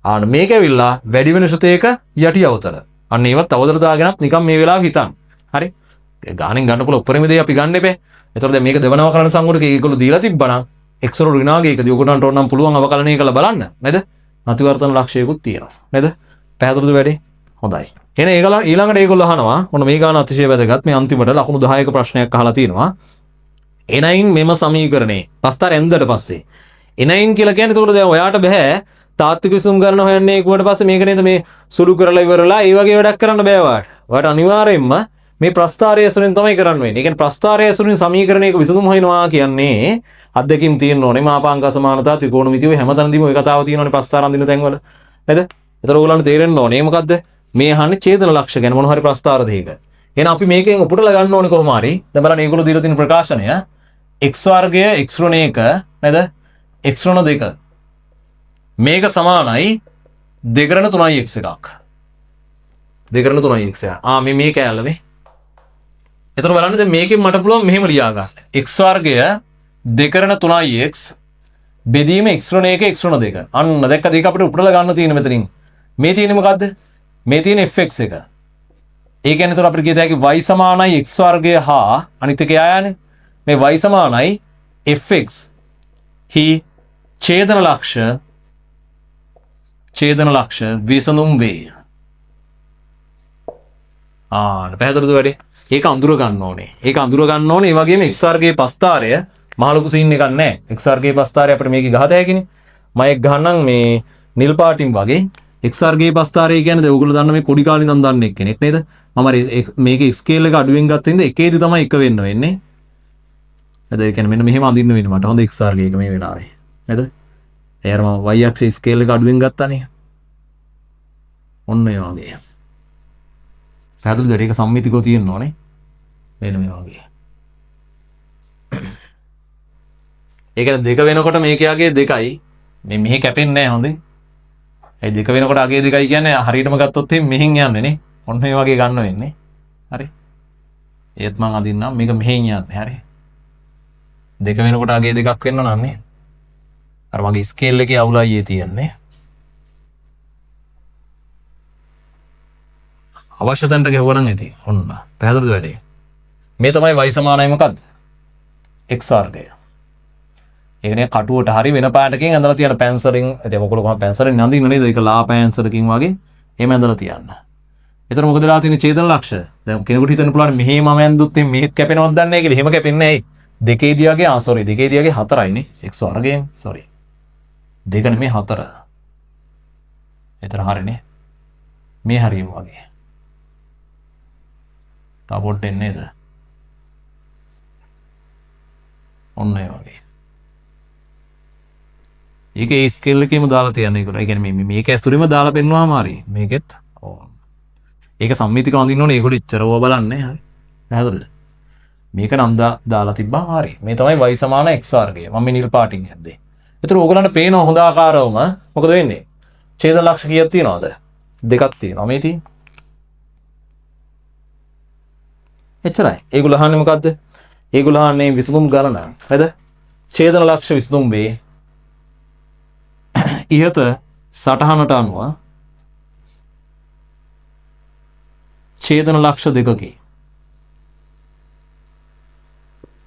ආන මේක ඇවිල්ලා වැඩි වෙන ශතයක යටි අවතල. අන්න ඒවත් අවතලතාව ගැනත් නිකන් මේ වෙලාව හිතන්න. හරි? ගානෙන් ගන්න පුළුවන් උපරිම දේ අපි ගන්න එපේ. එතකොට දැන් මේක දෙවන අවකලන සංගුණකේ ඒගොල්ලෝ දීලා තිබ්බනම් එක්සර ඍණාගයකදී ඔයගොල්ලන්ට ඕන නම් පුළුවන් අවකලනය කරලා බලන්න. නේද? අතිවර්තන ලක්ෂයකුත් තියෙනවා. නේද? පැහැදිලිද වැඩේ? හොඳයි. එහෙනම් ඒගොල්ලෝ ඊළඟට ඒගොල්ලෝ අහනවා මොන මේ ගාන අතිශය වැදගත් මේ අන්තිමට ලකුණු 10ක ප්‍රශ්නයක් අහලා තියෙනවා. එනයින් මෙම සමීකරණේ පස්තර එන්දට පස්සේ එනයින් කියලා කියන්නේ එතකොට දැන් ඔයාට බෑ තාත්වික විසුම් ගන්න හොයන්නේ කුවට පස්සේ මේක නේද මේ සුළු කරලා ඉවරලා ඒ වගේ වැඩක් කරන්න බෑ ඔයාට. ඔයාට අනිවාර්යයෙන්ම මේ ප්‍රස්ථාරය ඇසුරින් තමයි කරන්න වෙන්නේ. ඒ කියන්නේ ප්‍රස්ථාරය ඇසුරින් සමීකරණයක විසඳුම හොයනවා කියන්නේ අත්දැකීම් තියෙන්න ඕනේ. මාපාංක අසමානතා ත්‍රිකෝණමිතිය ඔය හැමතැනදීම ඔය කතාව තියෙනවානේ ප්‍රස්ථාර අඳින තැන්වල. නේද? ඒතර ඕගොල්ලන්ට තේරෙන්න ඕනේ මොකද්ද? මේ අහන්නේ ඡේදන ලක්ෂ ගැන මොන හරි ප්‍රස්ථාර දෙයක. එහෙනම් අපි මේකෙන් උපුටලා ගන්න ඕනේ කොහොම හරි. දැන් බලන්න මේගොල්ලෝ දීලා තියෙන ප්‍රකාශනය x වර්ගය x ඍණ 1 නේද? x ඍණ 2 මේක සමානයි 2 ඍණ 3යි x එකක්. 2 ඍණ 3යි x එක. මේ කෑල්ල මේ. එතකොට බලන්න දැන් මේකෙන් මට පුළුවන් මෙහෙම ලියා ගන්න. x වර්ගය 2 ඍණ 3යි x බෙදීම x ඍණ 1 x ඍණ 2. අන්න දැක්කද ඒක අපිට උපුටලා ගන්න තියෙන මෙතනින්. මේ තියෙන්නේ මොකද්ද? මේ තියෙන fx එක. ඒ කියන්නේ එතකොට අපිට කියත හැකි y සමානයි x වර්ගය හා අනිත් එක යායනේ. මේ y සමානයි fx හි ඡේදන ලක්ෂ විසඳුම් වේ. පැහැදිලිද වැඩේ? ඒක අඳුර ගන්න ඕනේ. ඒක අඳුර ගන්න ඕනේ. ඒ වගේම x වර්ගයේ පස්තාරය මහ ලොකු සීන් එකක් නැහැ. x වර්ගයේ පස්තාරය අපිට මේකේ ගහත හැකිනේ. මම එක් ගහන්නම් මේ නිල් පාටින් වගේ XRගේ පස්තාරය කියන්නේ ඔයගොල්ලෝ දන්න මේ පොඩි කාලේ ඉඳන් දන්න එක්කෙනෙක් නේද? මම මේකේ ස්කේල් එක අඩුවෙන් ගත්ත ඉඳ එකේදී තමයි එක වෙන්න වෙන්නේ. නේද? ඒ කියන්නේ මෙන්න මෙහෙම අඳින්න වෙන්නේ මට හොඳ XRගේ එක මේ වෙලාවේ. නේද? එයාර මම y axis ස්කේල් එක අඩුවෙන් ගත්තානේ. ඔන්න ඒ වගේ. පැහැදිලිද? ඒක සම්මිතිකව තියෙන්න ඕනේ. මෙන්න මේ වගේ. ඒ කියන්නේ දෙක වෙනකොට මේකයාගේ දෙකයි මේ මෙහි කැපෙන්නේ නැහැ හොඳේ. ඒ දෙක වෙනකොට අගේ දෙකයි කියන්නේ හරියටම ගත්තොත් මෙහෙන් යන්නේ නේ. ඔන්න මේ වගේ ගන්න වෙන්නේ. හරි. ඒත් මම අදින්නම් මේක මෙහෙන් යන්නේ. හරි. දෙක වෙනකොට අගේ දෙකක් වෙන්න නන්නේ. අර මගේ ස්කේල් එකේ අවුල අයියේ තියන්නේ. අවශ්‍ය තැනට ගෙවුවනම් ඇති. ඔන්න. පැහැදිලිද වැඩේ? මේ තමයි y සමානයි මොකද්ද? xr ගේ. ඒ කියන්නේ කටුවට හරි වෙන පාටකින් ඇඳලා තියන පැන්සලින් ඉතින් ඔයගොල්ලෝ කොහොම පැන්සලින් අඳින්න නේද? ඒක ලා පැන්සලකින් වගේ එහෙම ඇඳලා තියන්න. එතන මොකද වෙලා තියෙන්නේ ඡේදන ලක්ෂ? දැන් කෙනෙකුට හිතන්න පුළුවන් මෙහෙම මම ඇඳුත් මෙහෙත් කැපෙනවද දන්නේ නැහැ කියලා. එහෙම කැපෙන්නේ නැහැ. දෙකේදී වගේ සෝරි දෙකේදී වගේ හතරයිනේ. x වර්ගයෙන් sorry. දෙක නෙමෙයි හතර. එතන හරිනේ. මේ හරියම වගේ. ටාපොට් එන්නේ නේද? ඔන්න ඒ වගේ. ඒකේ ස්කේල් එකේම දාලා තියන්නේ ඒගොල්ලෝ. ඒ කියන්නේ මේක ඇස්තුරෙම දාලා පෙන්නුවාම හරි. මේකෙත් ඒක සම්මිතික අඳින්න ඕනේ. ඒගොල්ලෝ ඉච්චරව බලන්නේ. හරි. පැහැදිලිද? මේක නම් දාලා තිබ්බා හරි. මේ තමයි y සමාන x වර්ගය. මම මේ නිල් පාටින් හැද්දේ. ඒතර ඕගොල්ලන්ට පේන හොඳ ආකාරවම මොකද වෙන්නේ? ඡේද ලක්ෂ කීයක් තියනවද? දෙකක් තියෙනවා. මේ තියෙන්නේ. එච්චරයි. ඒගොල්ලෝ අහන්නේ මොකද්ද? ඒගොල්ලෝ අහන්නේ විසඳුම් ගණන. හරිද? ඡේදන ලක්ෂ විසඳුම් වේ. ඉහත සටහනට අනුව ඡේදන ලක්ෂ දෙකකි.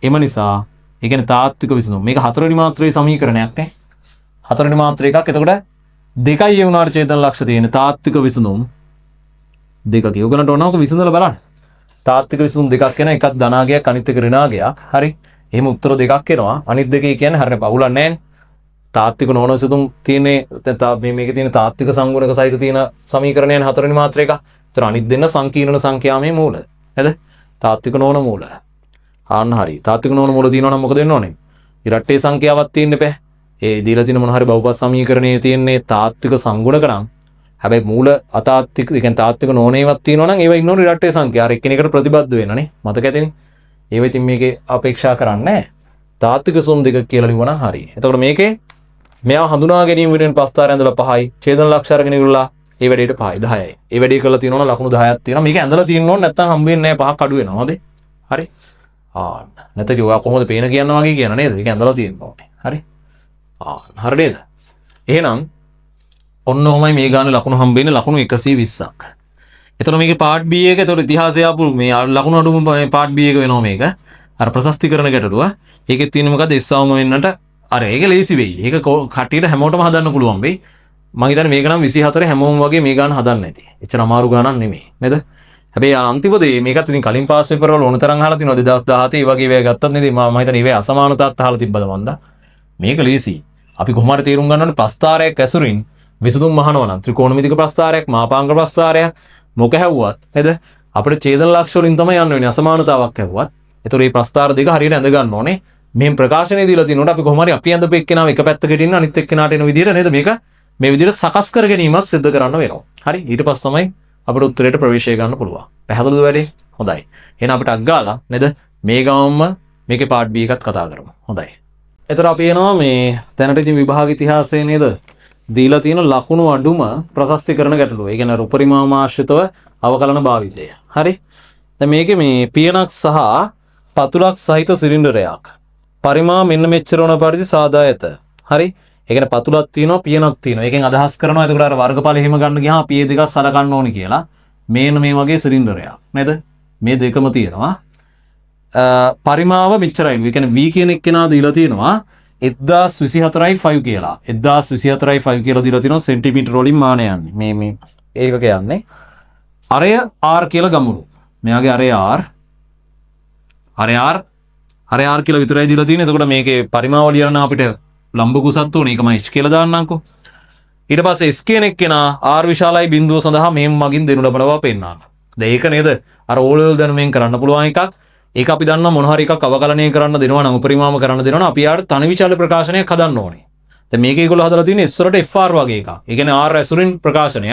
එම නිසා ඒ කියන්නේ තාත්වික විසඳුම. මේක හතරවෙනි මාත්‍රයේ සමීකරණයක් නේ. හතරවෙනි මාත්‍රය එකක්. එතකොට දෙකයි ඒ වුණාට ඡේදන ලක්ෂ තියෙන තාත්වික විසඳුම් දෙකක. ඔයගලන්ට ඕනවක විසඳලා බලන්න. තාත්වික විසඳුම් දෙකක් එන එකක් ධනාගයක් අනිත් එක ඍණාගයක්. හරි. එහෙම උත්තර දෙකක් එනවා. අනිත් දෙකේ කියන්නේ හරියට පවුලක් නැහැ නේ. තාත්වික නොවන විසඳුම් තියෙන්නේ මේකේ තියෙන තාත්වික සංගුණක සහිත තියෙන සමීකරණයන් හතරවෙනි මාත්‍රය එක. ඒතර අනිත් දෙන්න සංකීර්ණ සංඛ්‍යාමේ මූල. නේද? තාත්වික නොවන මූල. ආන්න හරි. තාත්වික නොවන මූල තියෙනවා නම් මොකද වෙන්න ඕනේ? ඉරට්ටේ සංඛ්‍යාවක් තියෙන්න බෑ. ඒ දීලා තියෙන මොන හරි බහුපද සමීකරණයේ තියෙන්නේ තාත්වික සංගුණක නම් හැබැයි මූල අතාත්වික ඒ කියන්නේ තාත්වික නොවනේවත් තියෙනවා නම් ඒවා ඉන්නෝනේ ඉරට්ටේ සංඛ්‍යා. අර එකිනෙකට ප්‍රතිබද්ධ වෙනනේ. මතක ඇතිනේ. ඒව ඉතින් මේකේ අපේක්ෂා කරන්නේ නැහැ. තාත්වික සුම් දෙක කියලා ලිව්වනම් හරි. එතකොට මේකේ මෙයා හඳුනා ගැනීම වෙනුවෙන් පස්තාරය ඇඳලා 5යි. ඡේදන ලක්ෂ අරගෙන ඉවරලා ඒ වැඩේට 5යි 10යි. ඒ වැඩේ කරලා තියෙනවා ලකුණු 10ක් තියෙනවා. මේක ඇඳලා තියෙන්න ඕනේ නැත්නම් හම්බ වෙන්නේ නැහැ 5ක් අඩු වෙනවා. හරිද? හරි. නැත්නම් ඔයා කොහොමද පේන කියන්න වගේ කියන නේද? ඒක ඇඳලා තියෙන්න ඕනේ. හරි. හරි නේද? එහෙනම් ඔන්න ඔහමයි මේ ගානේ ලකුණු හම්බ වෙන්නේ ලකුණු 120ක්. එතකොට මේකේ පාර්ට් B එක එතකොට ඉතිහාසය ආපු මේ ලකුණු අඩුම පාර්ට් B එක වෙනවා මේක. අර ප්‍රශස්තිකරණ ගැටලුව. ඒකෙත් තියෙන්නේ මොකද? එස්සවම වෙන්නට අර ඒක ලේසි වෙයි. ඒක කට්ටියට හැමෝටම හදන්න පුළුවන් වෙයි. මම හිතන්නේ මේක නම් 24 හැමෝම වගේ මේ ගාන හදන්න ඇති. එච්චර අමාරු ගානක් නෙමෙයි. නේද? හැබැයි අන්තිම දේ මේකත් ඉතින් කලින් පාස් පේපර් වල ඕන තරම් අහලා තිනවා 2017 ඒ වගේ වේ ගත්තත් නේද? මම හිතන්නේ ඒවේ අසමානතාවත් අහලා තිබ්බද මන්දා. මේක ලේසි. අපි කොහොම හරි තේරුම් ගන්න ඕනේ ප්‍රස්තාරයක් ඇසුරින් විසඳුම් අහනවා නම් ත්‍රිකෝණමිතික ප්‍රස්තාරයක්, මාපාංග ප්‍රස්තාරයක් මොක හැව්වත් නේද? අපිට ඡේදන ලක්ෂ වලින් තමයි යන්න වෙන්නේ අසමානතාවක් හැව්වත්. ඒතකොට මේ ප්‍රස්තාර දෙක හරියට ඇඳ ගන්න ඕනේ. මෙහෙම ප්‍රකාශනයේ දීලා තිනොට අපි කොහොම හරි අපි ඇඳපු එක්කෙනාව එක පැත්තකට ඉන්න අනිත් එක්කෙනාට එන විදිහට නේද මේක මේ විදිහට සකස් කර ගැනීමක් සිදු කරන්න වෙනවා. හරි ඊට පස්සේ තමයි අපිට උත්තරයට ප්‍රවේශය ගන්න පුළුවන්. පැහැදිලිද වැඩේ? හොඳයි. එහෙනම් අපිට අග්ගාලා නේද මේ ගාමම මේකේ පාර්ට් B එකත් කතා කරමු. හොඳයි. එතකොට අපි එනවා මේ දැනට ඉතින් විභාග ඉතිහාසයේ නේද දීලා තියෙන ලකුණු අඩුම ප්‍රශස්තිකරණ ගැටලුව. ඒ කියන්නේ උපරිමාමාශ්‍රිතව අවකලන භාවිතය. හරි. දැන් මේකේ මේ පියනක් සහ පතුලක් සහිත සිලින්ඩරයක්. පරිමා මෙන්න මෙච්චර වන පරිදි සාදා ඇත. හරි. ඒ කියන්නේ පතුලක් තියෙනවා පියනක් තියෙනවා. ඒකෙන් අදහස් කරනවා එතකොට අර වර්ගඵල එහෙම ගන්න ගියාම අපි මේ දෙකක් සලකන්න ඕනි කියලා. මේන මේ වගේ සිලින්ඩරයක්. නේද? මේ දෙකම තියෙනවා. පරිමාව මෙච්චරයි. ඒ කියන්නේ v කියන එක්කෙනා දීලා තියෙනවා 1024.5 කියලා. 1024.5 කියලා දීලා තියෙනවා සෙන්ටිමීටර වලින් මානය යන්නේ. මේ ඒකක යන්නේ. අරය r කියලා ගමුණු. මෙයාගේ අරය r. අරය r කියලා විතරයි දීලා තියෙන්නේ. එතකොට මේකේ පරිමාව ලියන්න අපිට ලම්බ කුසත් උනේ ඒකම h කියලා දාන්නම්කෝ. ඊට පස්සේ s කියන එක කෙනා r විශාලයි බිඳුව සඳහා මේ මගින් දෙනු ලබන බව පෙන්වනවා. දැන් ඒක නේද අර O level දැනුමෙන් කරන්න පුළුවන් එකක්. ඒක අපි දන්නවා මොන හරි එකක් අවකලනය කරන්න දෙනවා නම් උපරිමාම කරන්න දෙනවා නම් අපි යාට තනි විචාල ප්‍රකාශනයක් හදන්න ඕනේ. දැන් මේක ඒගොල්ලෝ හදලා තියෙන්නේ s වලට fr වගේ එකක්. ඒ කියන්නේ r ඇසුරින් ප්‍රකාශනය.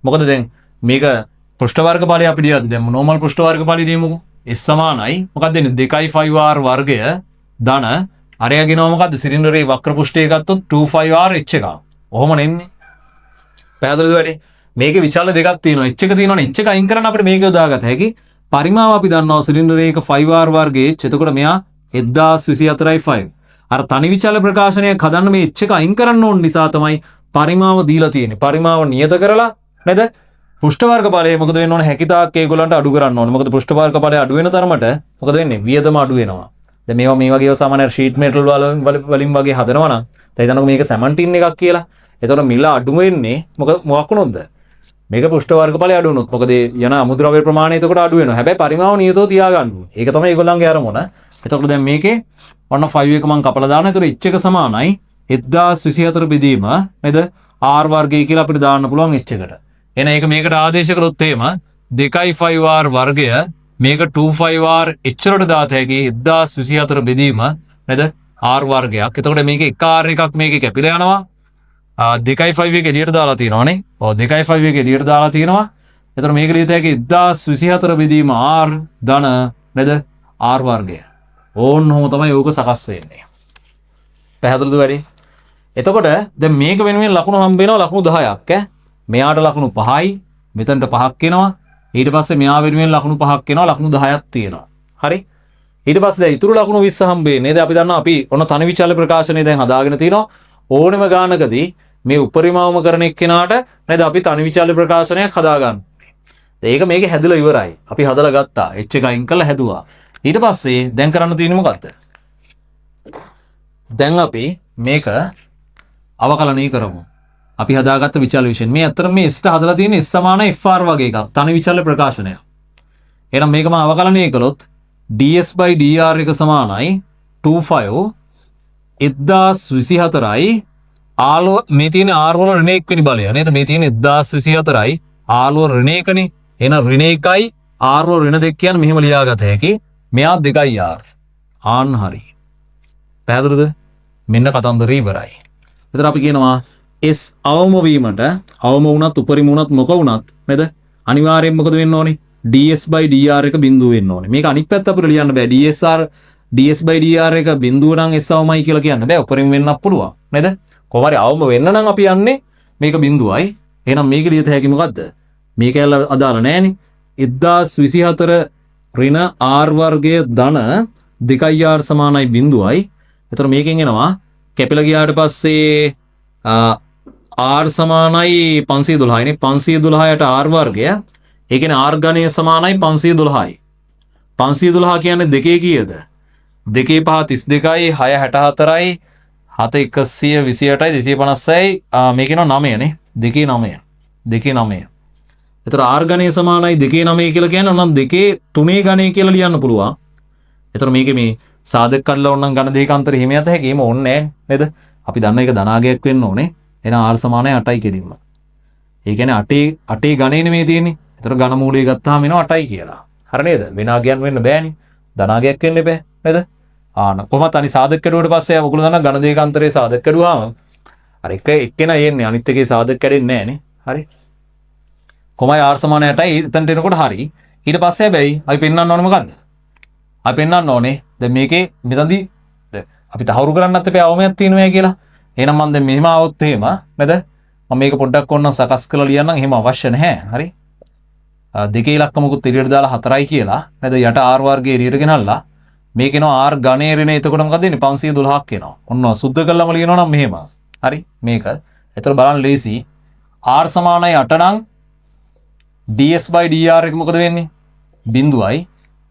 මොකද දැන් මේක පෘෂ්ඨ වර්ගඵලය අපි දියද්දි දැන් නෝමල් පෘෂ්ඨ වර්ගඵලය දියමුකෝ. s සමානයි මොකක්ද දෙන්නේ 2.5r වර්ගය ධන අරයා ගෙනවා මොකද්ද සිලින්ඩරේ වක්‍ර පෘෂ්ඨය ගත්තොත් 25r h එක. ඔහොම නෙන්නේ. පැහැදිලිද වැඩි? මේකේ විචාල දෙකක් තියෙනවා. h එක තියෙනවනේ h එක අයින් කරන්න අපිට මේක යොදාගත හැකි. පරිමාව අපි දන්නවා සිලින්ඩරයක 5r වර්ගයේ h. එතකොට මෙයා 1024.5. අර තනි විචාල ප්‍රකාශනයක් හදන්න මේ h එක අයින් කරන්න ඕන නිසා තමයි පරිමාව දීලා තියෙන්නේ. පරිමාව නියත කරලා නේද? පෘෂ්ඨ වර්ගඵලය මොකද වෙන්න ඕනේ? හැකිතාක් ඒගොල්ලන්ට අඩු කරන්න ඕනේ. මොකද පෘෂ්ඨ වර්ගඵලය අඩු වෙන තරමට මොකද වෙන්නේ? වියදම අඩු වෙනවා. දැන් මේවා මේ වගේ සාමාන්‍ය ෂීට් මෙටල් වලින් වගේ හදනවා නම් දැන් හිතන්නකෝ මේක සැමන්ටින් එකක් කියලා. එතකොට මිල අඩු වෙන්නේ මොකක් වුණොත්ද? මේක පෘෂ්ඨ වර්ගඵලය අඩු වුණොත් මොකද යන අමුද්‍රව්‍ය ප්‍රමාණය එතකොට අඩු වෙනවා. හැබැයි පරිමාව නියතව තියාගන්න ඕනේ. ඒක තමයි ඒගොල්ලන්ගේ අරමුණ. එතකොට දැන් මේකේ ඔන්න 5 එක මම කපලා දානවා. එතකොට h එක සමානයි 1024 බෙදීම නේද? r වර්ගය කියලා අපිට දාන්න පුළුවන් h එකට. එහෙනම් ඒක මේකට ආදේශ කරොත් එහෙම 2.5r වර්ගය මේක 25r h වලට දාත හැකි 1024 බෙදීම නේද? r වර්ගයක්. එතකොට මේක එක r එකක් මේකේ කැපිලා යනවා. 2.5 එක එළියට දාලා තියෙනවානේ. ඔව් 2.5 එක එළියට දාලා තියෙනවා. එතකොට මේක ලියත හැකි 1024 බෙදීම r ධන නේද? r වර්ගය. ඕන්නෝම තමයි ඕක සකස් වෙන්නේ. පැහැදිලිද වැඩි? එතකොට දැන් මේක වෙනුවෙන් ලකුණු හම්බ වෙනවා ලකුණු 10ක් ඈ. මෙයාට ලකුණු 5යි, මෙතනට 5ක් එනවා. ඊට පස්සේ මෙයා වෙනුවෙන් ලකුණු 5ක් එනවා, ලකුණු 10ක් තියෙනවා. හරි? ඊට පස්සේ දැන් ඉතුරු ලකුණු 20 හම්බෙන්නේ නේද? අපි දන්නවා අපි ඔන්න තනි විචාල ප්‍රකාශනය දැන් හදාගෙන තිනවා. ඕනෙම ගානකදී මේ උපරිමවම කරන එක්කෙනාට නේද අපි තනි විචාල ප්‍රකාශනයක් හදාගන්න. ඒක මේකේ හැදලා ඉවරයි. අපි හදලා ගත්තා. h එක අයින් කරලා හැදුවා. ඊට පස්සේ දැන් කරන්න තියෙන්නේ මොකද්ද? දැන් අපි මේක අවකලනය කරමු. අපි හදාගත්ත විචාල විශේෂ. මේ අතර මේ s ට හදලා තියෙන s සමාන fr වගේ එකක්. තනි විචාල ප්‍රකාශනයක්. එහෙනම් මේකම අවකලනය කළොත් ds/dr එක සමානයි 25 1024යි r මේ තියෙන r වල ඍණ 1 වෙනි බලය නේද? මේ තියෙන 1024යි r වල ඍණ 1නේ. එහෙනම් ඍණ 1යි r වල ඍණ 2 කියන්නේ මෙහෙම ලියාගත හැකි. මෙයා 2යි r. ආන් හරි. පැහැදිලිද? මෙන්න කතන්දරය ඉවරයි. එතන අපි කියනවා s අවම වීමට අවම වුණත් උපරිම වුණත් මොක වුණත් නේද? අනිවාර්යයෙන් මොකද වෙන්න ඕනේ? ds/dr එක බිඳුව වෙන්න ඕනේ. මේක අනිත් පැත්ත අපිට ලියන්න බෑ. ds/dr එක බිඳුව නම් s අවමයි කියලා කියන්න බෑ. උපරිම වෙන්නත් පුළුවන් නේද? කොහොම හරි අවම වෙන්න නම් අපි යන්නේ මේක බිඳුවයි. එහෙනම් මේක ලියත හැකි මොකද්ද? මේක ඇල්ල අදාළ නෑනේ. 1024 ඍණ r වර්ගය ධන 2r සමානයි බිඳුවයි. එතකොට මේකෙන් එනවා කැපිලා ගියාට පස්සේ r සමානයි 512 නේ. 512ට r වර්ගය. ඒ කියන්නේ r ඝනය සමානයි 512යි. 512 කියන්නේ දෙකේ කීයද? 2 5 32යි 6 64යි 7 128යි 256යි මේක එනවා 9 නේ. 2 9. 2 9. එතකොට r ඝනය සමානයි 2 9 කියලා කියන්නේ නම් 2 3 ඝනය කියලා ලියන්න පුළුවන්. එතකොට මේකේ මේ සාධක කඩලා ඕනනම් ඝන දෙක අතර හිම යත හැකි. එහෙම ඕනේ නැහැ නේද? අපි දන්න එක ධනාගයක් වෙන්න ඕනේ. එහෙනම් r සමානයි 8යි කෙලින්ම. ඒ කියන්නේ 8 ඝනයනේ මේ තියෙන්නේ. එතකොට ඝන මූලය ගත්තාම එනවා 8යි කියලා. හරි නේද? විනාගයන් වෙන්න බෑනේ. ධනාගයක් වෙන්න බෑ නේද? ආන කොහොමද අනි සාධක කැඩුවට පස්සේ ඔයගොල්ලෝ දන්නා ඝන දෙක අතරේ සාධක කැඩුවාම අර එක එක්කෙනා යන්නේ අනිත් එකේ සාධක කැඩෙන්නේ නැහැ නේ. හරි. කොහමයි r සමාන 8යි එතනට එනකොට හරි. ඊට පස්සේ හැබැයි අපි පෙන්වන්න ඕනේ මොකද්ද? අපි පෙන්වන්න ඕනේ දැන් මේකේ මෙතනදී අපි තහවුරු කරන්නත් එපා අවමයක් තියෙනවා කියලා. එහෙනම් මම දැන් මෙහෙම આવොත් එහෙම නේද? මම මේක පොඩ්ඩක් ඕනනම් සකස් කරලා ලියන්නම්. එහෙම අවශ්‍ය නැහැ. හරි. දෙකේ ඉලක්කමකුත් එළියට දාලා 4යි කියලා නේද? යට r වර්ගයේ එළියට ගෙනල්ලා මේක එනවා r ඝනය ඍණ එතකොට මොකද වෙන්නේ 512ක් එනවා. ඔන්න සුද්ධ කළාම ලියනවා නම් මෙහෙම. හරි මේක. එතකොට බලන්න ලේසි. r සමානයි 8 නම් ds/dr එක මොකද වෙන්නේ? බිඳුවයි.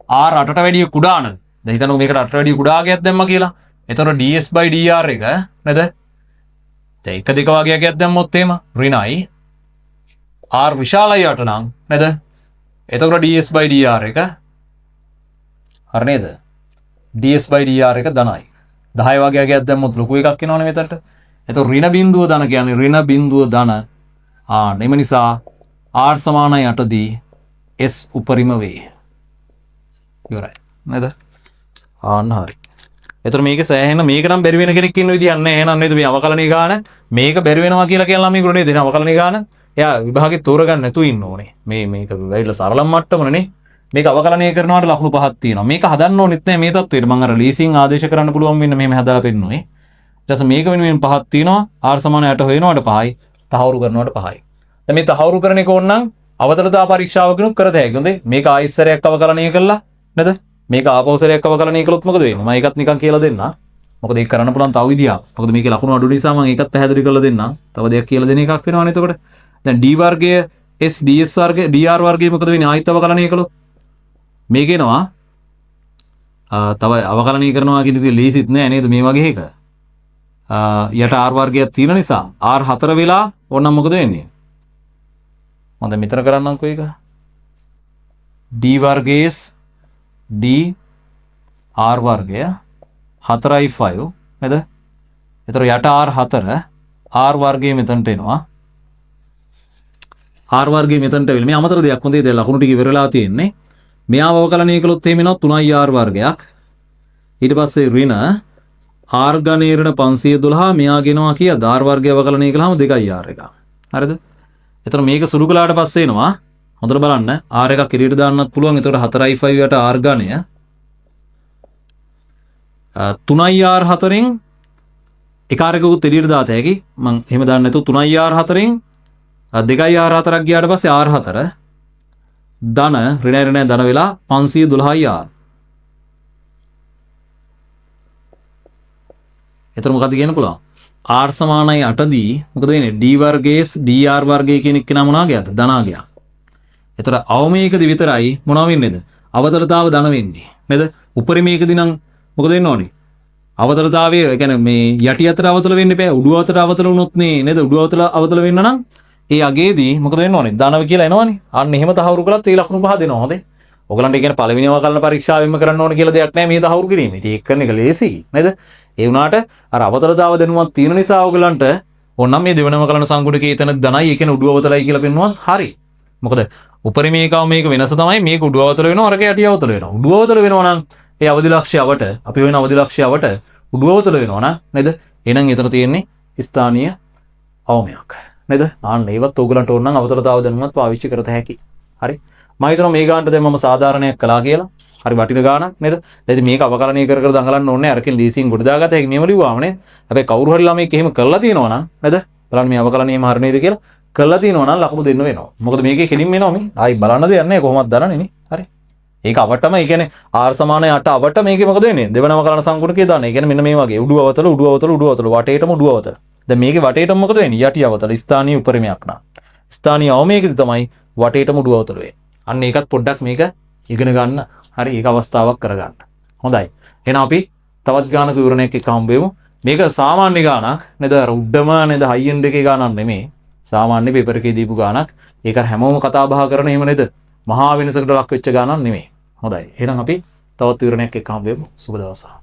r 8ට වැඩිය කුඩා නම් දැන් හිතන්නකෝ මේකට 8ට වැඩිය කුඩා ගයක් දැම්මා කියලා. එතකොට ds/dr එක නේද? දැන් එක දෙක වගේ ගයක් දැම්මොත් එහෙම ඍණයි. r විශාලයි 8 නම් නේද? එතකොට ds/dr එක හරි නේද? ds/dr එක ධනයි. 10 වගේ අගයක් දැම්මොත් ලොකු එකක් එනවනේ මෙතනට. එතකොට ඍණ බිඳුව ධන කියන්නේ ඍණ බිඳුව ධන. එම නිසා r සමානයි 8දී s උපරිම වේ. ඉවරයි. නේද? හරි. එතකොට මේක සෑහෙන මේක නම් බැරි වෙන කෙනෙක් ඉන්න විදියක් නැහැ. එහෙනම් නේද මේ අවකලනීය ගාන මේක බැරි වෙනවා කියලා කියන ළමයිගුරු නේද? එහෙනම් අවකලනීය ගාන එයා විභාගේ තෝරගන්න නැතුව ඉන්න ඕනේ. මේක වෙයිලා සරලම් මට්ටමනේ. මේක අවකලනීය කරනවාට ලකුණු 5ක් තියෙනවා. මේක හදන්න ඕනෙත් නැහැ මේ තත්ත්වෙට. මම අර ලීසින් ආදේශ කරන්න පුළුවන් වෙන්න මෙහෙම හදලා පෙන්නනවා. ඊට පස්සේ මේක වෙනුවෙන් 5ක් තියෙනවා. r සමාන 8 හොයනවාට 5යි. තහවුරු කරනවාට 5යි. දැන් මේ තහවුරු කරන එක ඕනනම් අවතරතා පරීක්ෂාවකිනුත් කරත හැකියි. හොඳේ. මේක ආයිස්සරයක් අවකලනීය කළා නේද? මේක ආපෞසරයක් අවකලනීය කළොත් මොකද වෙන්නේ? මම ඒකත් නිකන් කියලා දෙන්නම්. මොකද ඒක කරන්න පුළුවන් තව විදියක්. මොකද මේකේ ලකුණු අඩු නිසා මම ඒකත් පැහැදිලි කරලා දෙන්නම්. තව දෙයක් කියලා දෙන එකක් වෙනවනේ එතකොට. දැන් d වර්ගය s ds වර්ගය dr වර්ගය මොකද වෙන්නේ? ආයිත් අවකලනීය කළොත් මේක එනවා. තව අවකලනීය කරනවා කියන දේ ලීසිත් නෑ නේද මේ වගේ එක. යට r වර්ගයක් තියෙන නිසා r 4 වෙලා ඕනනම් මොකද වෙන්නේ? මම දැන් මෙතන කරන්නම්කෝ ඒක. d වර්ගයේ d r වර්ගය 4යි 5 නේද? එතකොට යට r 4 r වර්ගය මෙතනට එනවා. r වර්ගය මෙතනට වෙල මේ අමතර දෙයක් හොඳේ දැන් ලකුණු ටික ඉවර වෙලා තියෙන්නේ. මෙයාව අවකලනීය කළොත් එහෙම එනවා 3යි r වර්ගයක්. ඊට පස්සේ ඍණ r ඝනයේ ඍණ 512 මෙයා ගෙනවා කීයද? r වර්ගය අවකලනීය කළාම 2යි r එක. හරිද? එතකොට මේක සුළු කළාට පස්සේ එනවා හොඳට බලන්න r එකක් එළියට දාන්නත් පුළුවන්. එතකොට 4i 5 යට r ඝනය 3i r 4න් එක r එකකුත් එළියට දාත හැකි. මම එහෙම දාන්න නැතුව 3i r 4න් 2i r 4ක් ගියාට පස්සේ r 4 ධන ඍණ ධන වෙලා 512i r. එතකොට මොකද කියන්න පුළුවන්? r සමානයි 8 දී මොකද වෙන්නේ? d වර්ගයේ dr වර්ගය කියන එක නම මොනවාගේද? ධනාගයක්. එතකොට අවමේකදී විතරයි මොනවා වෙන්නේද? අවතරතාව ධන වෙන්නේ නේද? උපරිමේකදී නම් මොකද වෙන්න ඕනේ? අවතරතාවය ඒ කියන්නේ මේ යටි අතර අවතල වෙන්න බෑ. උඩු අතර අවතල වුණොත් නේද? උඩු අතර අවතල වෙන්න නම් ඒ අගේදී මොකද වෙන්න ඕනේ? ධනව කියලා එනවනේ. අන්න එහෙම තහවුරු කළත් ඒ ලකුණු පහ දෙනවා. හොඳේ. ඔයගලන්ට ඒ කියන්නේ පළවෙනි අවකලන පරීක්ෂාවෙන්ම කරන්න ඕනේ කියලා දෙයක් නැහැ මේ තහවුරු කිරීම. ඉතින් ඒක කරන එක ලේසියි නේද? ඒ වුණාට අර අවතරතාව දැනුමක් තියෙන නිසා ඔයගලන්ට ඕනනම් මේ දෙවෙනි අවකලන සංගුණිකේ එතන ධනයි ඒ කියන්නේ උඩු අවතලයි කියලා පෙන්නුවා. හරි. මොකද උපරිමේකව මේක වෙනස තමයි මේක උඩු අවතල වෙනවා අරක යටි අවතල වෙනවා. උඩු අවතල වෙනවා නම් ඒ අවදි ලක්ෂ්‍යවට අපි වෙන අවදි ලක්ෂ්‍යවට උඩු අවතල වෙනවා නේද? එහෙනම් එතන තියෙන්නේ ස්ථානීය අවමයක් නේද? ආන්න ඒවත් ඕගලන්ට ඕන නම් අවතරතාව දැනුමත් පාවිච්චි කරත හැකි. හරි. මම හිතනවා මේ ගානට දැන් මම සාධාරණයක් කළා කියලා. හරි වටින ගානක් නේද? දැන් මේක අවකලනීය කර කර දඟලන්න ඕනේ. අරකින් ලීසින් ගොඩ දාගත්ත හැකි මේව ලිව්වාම නේ. හැබැයි කවුරු හරි ළමෙක් එහෙම කරලා තියෙනවා නම් නේද? බලන්න මේ අවකලනීයම හරි නේද කියලා කරලා තියෙනවා නම් ලකුණු දෙන්න වෙනවා. මොකද මේකේ කෙලින්ම එනවා මේ. ආයි බලන්න දෙයක් නැහැ කොහොමද දරන්නේ නේ. හරි. ඒක අවටම ඒ කියන්නේ r සමානයි 8 අවට මේකේ මොකද වෙන්නේ? දෙවනම කලන සංගුණකේ දාන්න. ඒ කියන්නේ මෙන්න මේ වගේ උඩු අවතල උඩු අවතල උඩු අවතල වටේටම උඩු අවතල. දැන් මේකේ වටේටම මොකද වෙන්නේ? යටි අවතල ස්ථානීය උපරිමයක් නා. ස්ථානීය අවමයකදී තමයි වටේටම උඩු අවතල වෙන්නේ. අන්න ඒකත් පොඩ්ඩක් මේක ඉගෙන ගන්න. හරි ඒක අවස්ථාවක් කරගන්න. හොඳයි. එහෙනම් අපි තවත් ගානක විවරණයක් එක්ක හම්බ වෙමු. මේක සාමාන්‍ය ගානක් නේද? අර උඩම නේද හයි එන්ඩ් එකේ ගානක් නෙමෙයි. සාමාන්‍ය පේපර් එකේ දීපු ගානක්. ඒක හැමෝම කතා බහ කරන එහෙම නේද? මහා වෙනසකට ලක් වෙච්ච ගානක් නෙමෙයි. හොඳයි. එහෙනම් අපි තවත් විවරණයක් එක්ක හම්බ වෙමු. සුබ දවසක්.